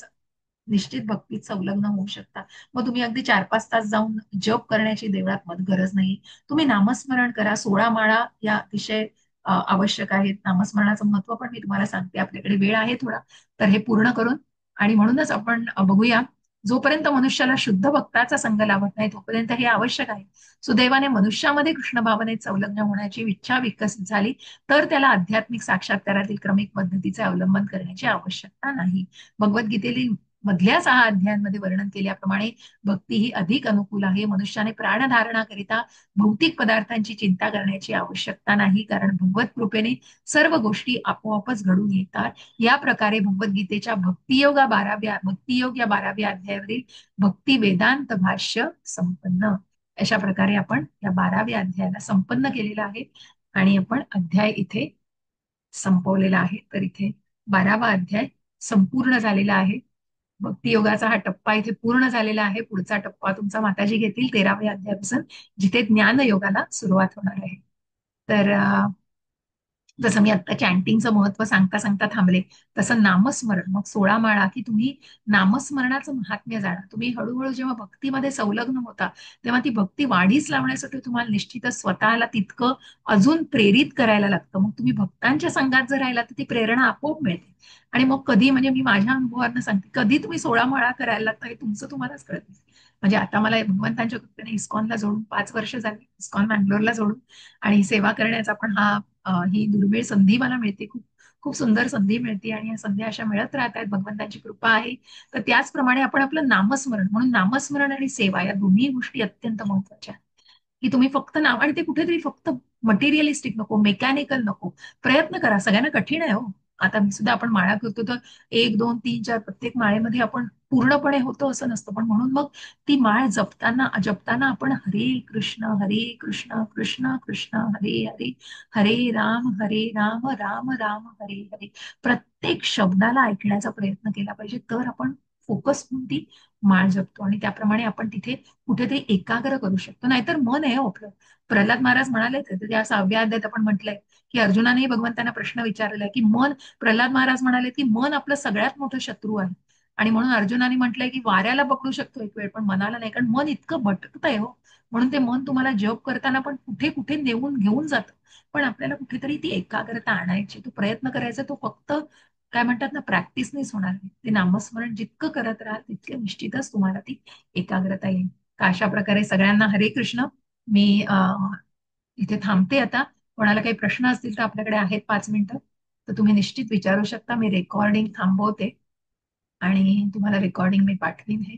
A: निश्चित भक्तीत संलग्न होऊ शकता. मग तुम्ही अगदी 4-5 तास जाऊन जप करण्याची देवळात गरज नाही. तुम्ही नामस्मरण करा, 16 माळा या अतिशय आवश्यक आहेत. नामस्मरणाचं महत्व पण मी तुम्हाला सांगते. आपल्याकडे वेळ आहे थोडा, तर हे पूर्ण करून आणि म्हणूनच आपण बघूया. जोपर्यंत मनुष्याला शुद्ध भक्ताचा संग लाभत नाही तोपर्यंत हे आवश्यक आहे. सुदैवाने मनुष्यामध्ये कृष्ण भावनेत संलग्न होण्याची इच्छा विकसित झाली तर त्याला आध्यात्मिक साक्षात्कारातील क्रमिक पद्धतीचे अवलंबन करण्याची आवश्यकता नाही. भगवद्गीतेतील मधल्या 6 अध्यायांमध्ये वर्णन केल्याप्रमाणे भक्ती ही अधिक अनुकूल आहे. मनुष्याने प्राणधारणाकरिता भौतिक पदार्थांची चिंता करण्याची आवश्यकता नाही, कारण भगवत कृपेने सर्व गोष्टी आपोआपच घडून येतात. या प्रकारे भगवद्गीतेच्या भक्तियोग या 12व्या अध्यायावरील भक्ती वेदांत भाष्य संपन्न. अशा प्रकारे आपण या 12व्या अध्यायाला संपन्न केलेलं आहे आणि आपण अध्याय इथे संपवलेला आहे. तर इथे 12वा अध्याय संपूर्ण झालेला आहे. भक्तियोगाचा हा टप्पा इथे पूर्ण झालेला आहे. पुढचा टप्पा तुमचा माताजी घेतील 13व्या अध्यायापासून, जिथे ज्ञान योगाला सुरुवात होणार आहे. तर जसं मी आता चॅन्टिंगचं महत्व सांगता सांगता थांबले, तसं नामस्मरण मग 16 माळा की तुम्ही नामस्मरणाचं महात्म्य जाणा. तुम्ही हळूहळू जेव्हा भक्तीमध्ये संलग्न होता तेव्हा ती भक्ती वाढीस लावण्यासाठी तुम्हाला निश्चितच स्वतःला तितकं अजून प्रेरित करायला लागतं. मग तुम्ही भक्तांच्या संघात जर राहिला तर ती प्रेरणा आपोआप मिळते. आणि मग कधी म्हणजे मी माझ्या अनुभवानं सांगते, कधी तुम्ही 16 माळा करायला लागता हे तुमचं तुम्हालाच कळत नाही. म्हणजे आता मला भगवंतांच्या कृपेने इस्कॉनला जोडून 5 वर्ष झाली, इस्कॉन मँगलोरला जोडून, आणि सेवा करण्याचा पण ही दुर्मिळ संधी मला मिळते. खूप खूप सुंदर संधी मिळते आणि या संधी अशा मिळत राहत आहेत. भगवंताची कृपा आहे. तर त्याचप्रमाणे आपण आपलं नामस्मरण, म्हणून नामस्मरण आणि सेवा या दोन्ही गोष्टी अत्यंत महत्वाच्या आहेत. की तुम्ही फक्त नाव, आणि ते कुठेतरी फक्त मटेरियलिस्टिक नको, मेकॅनिकल नको. प्रयत्न करा. सगळ्यांना कठीण आहे हो. आता मी सुद्धा, आपण माळा करतो तर 1 2 3 4 प्रत्येक माळेमध्ये आपण पूर्णपणे होतो असं नसतं. पण म्हणून मग ती माळ जपताना जपताना आपण हरे कृष्ण कृष्ण कृष्ण हरे हरे, हरे राम राम राम हरे हरे, प्रत्येक शब्दाला ऐकण्याचा प्रयत्न केला पाहिजे. तर आपण फोकस होऊन ती माळ जपतो आणि त्याप्रमाणे आपण तिथे कुठेतरी एकाग्र करू शकतो. नाहीतर मन आहे हो आपलं. प्रल्हाद महाराज म्हणाले, तर त्या 6व्या अध्यायात आपण म्हटलंय की अर्जुनानेही भगवंतांना प्रश्न विचारलेला आहे की मन, प्रल्हाद महाराज म्हणाले की मन आपलं सगळ्यात मोठं शत्रू आहे. आणि म्हणून अर्जुनाने म्हटलंय की वाऱ्याला पकडू शकतो एक वेळ, पण मनाला नाही, कारण मन इतकं भटकत आहे हो. म्हणून ते मन तुम्हाला जप करताना पण कुठे कुठे नेऊन घेऊन जातं. पण आपल्याला कुठेतरी ती एकाग्रता आणायची, तो प्रयत्न करायचा. तो फक्त काय म्हणतात ना, प्रॅक्टिसनेच होणार नाही. ते नामस्मरण जितकं करत राहाल तितके निश्चितच तुम्हाला ती एकाग्रता येईल. तर अशा प्रकारे सगळ्यांना हरे कृष्ण. मी इथे थांबते आता. कोणाला काही प्रश्न असतील तर आपल्याकडे आहेत 5 मिनिटं, तर तुम्ही निश्चित विचारू शकता. मी रेकॉर्डिंग थांबवते आणि तुम्हाला रेकॉर्डिंग मी पाठवीन हे.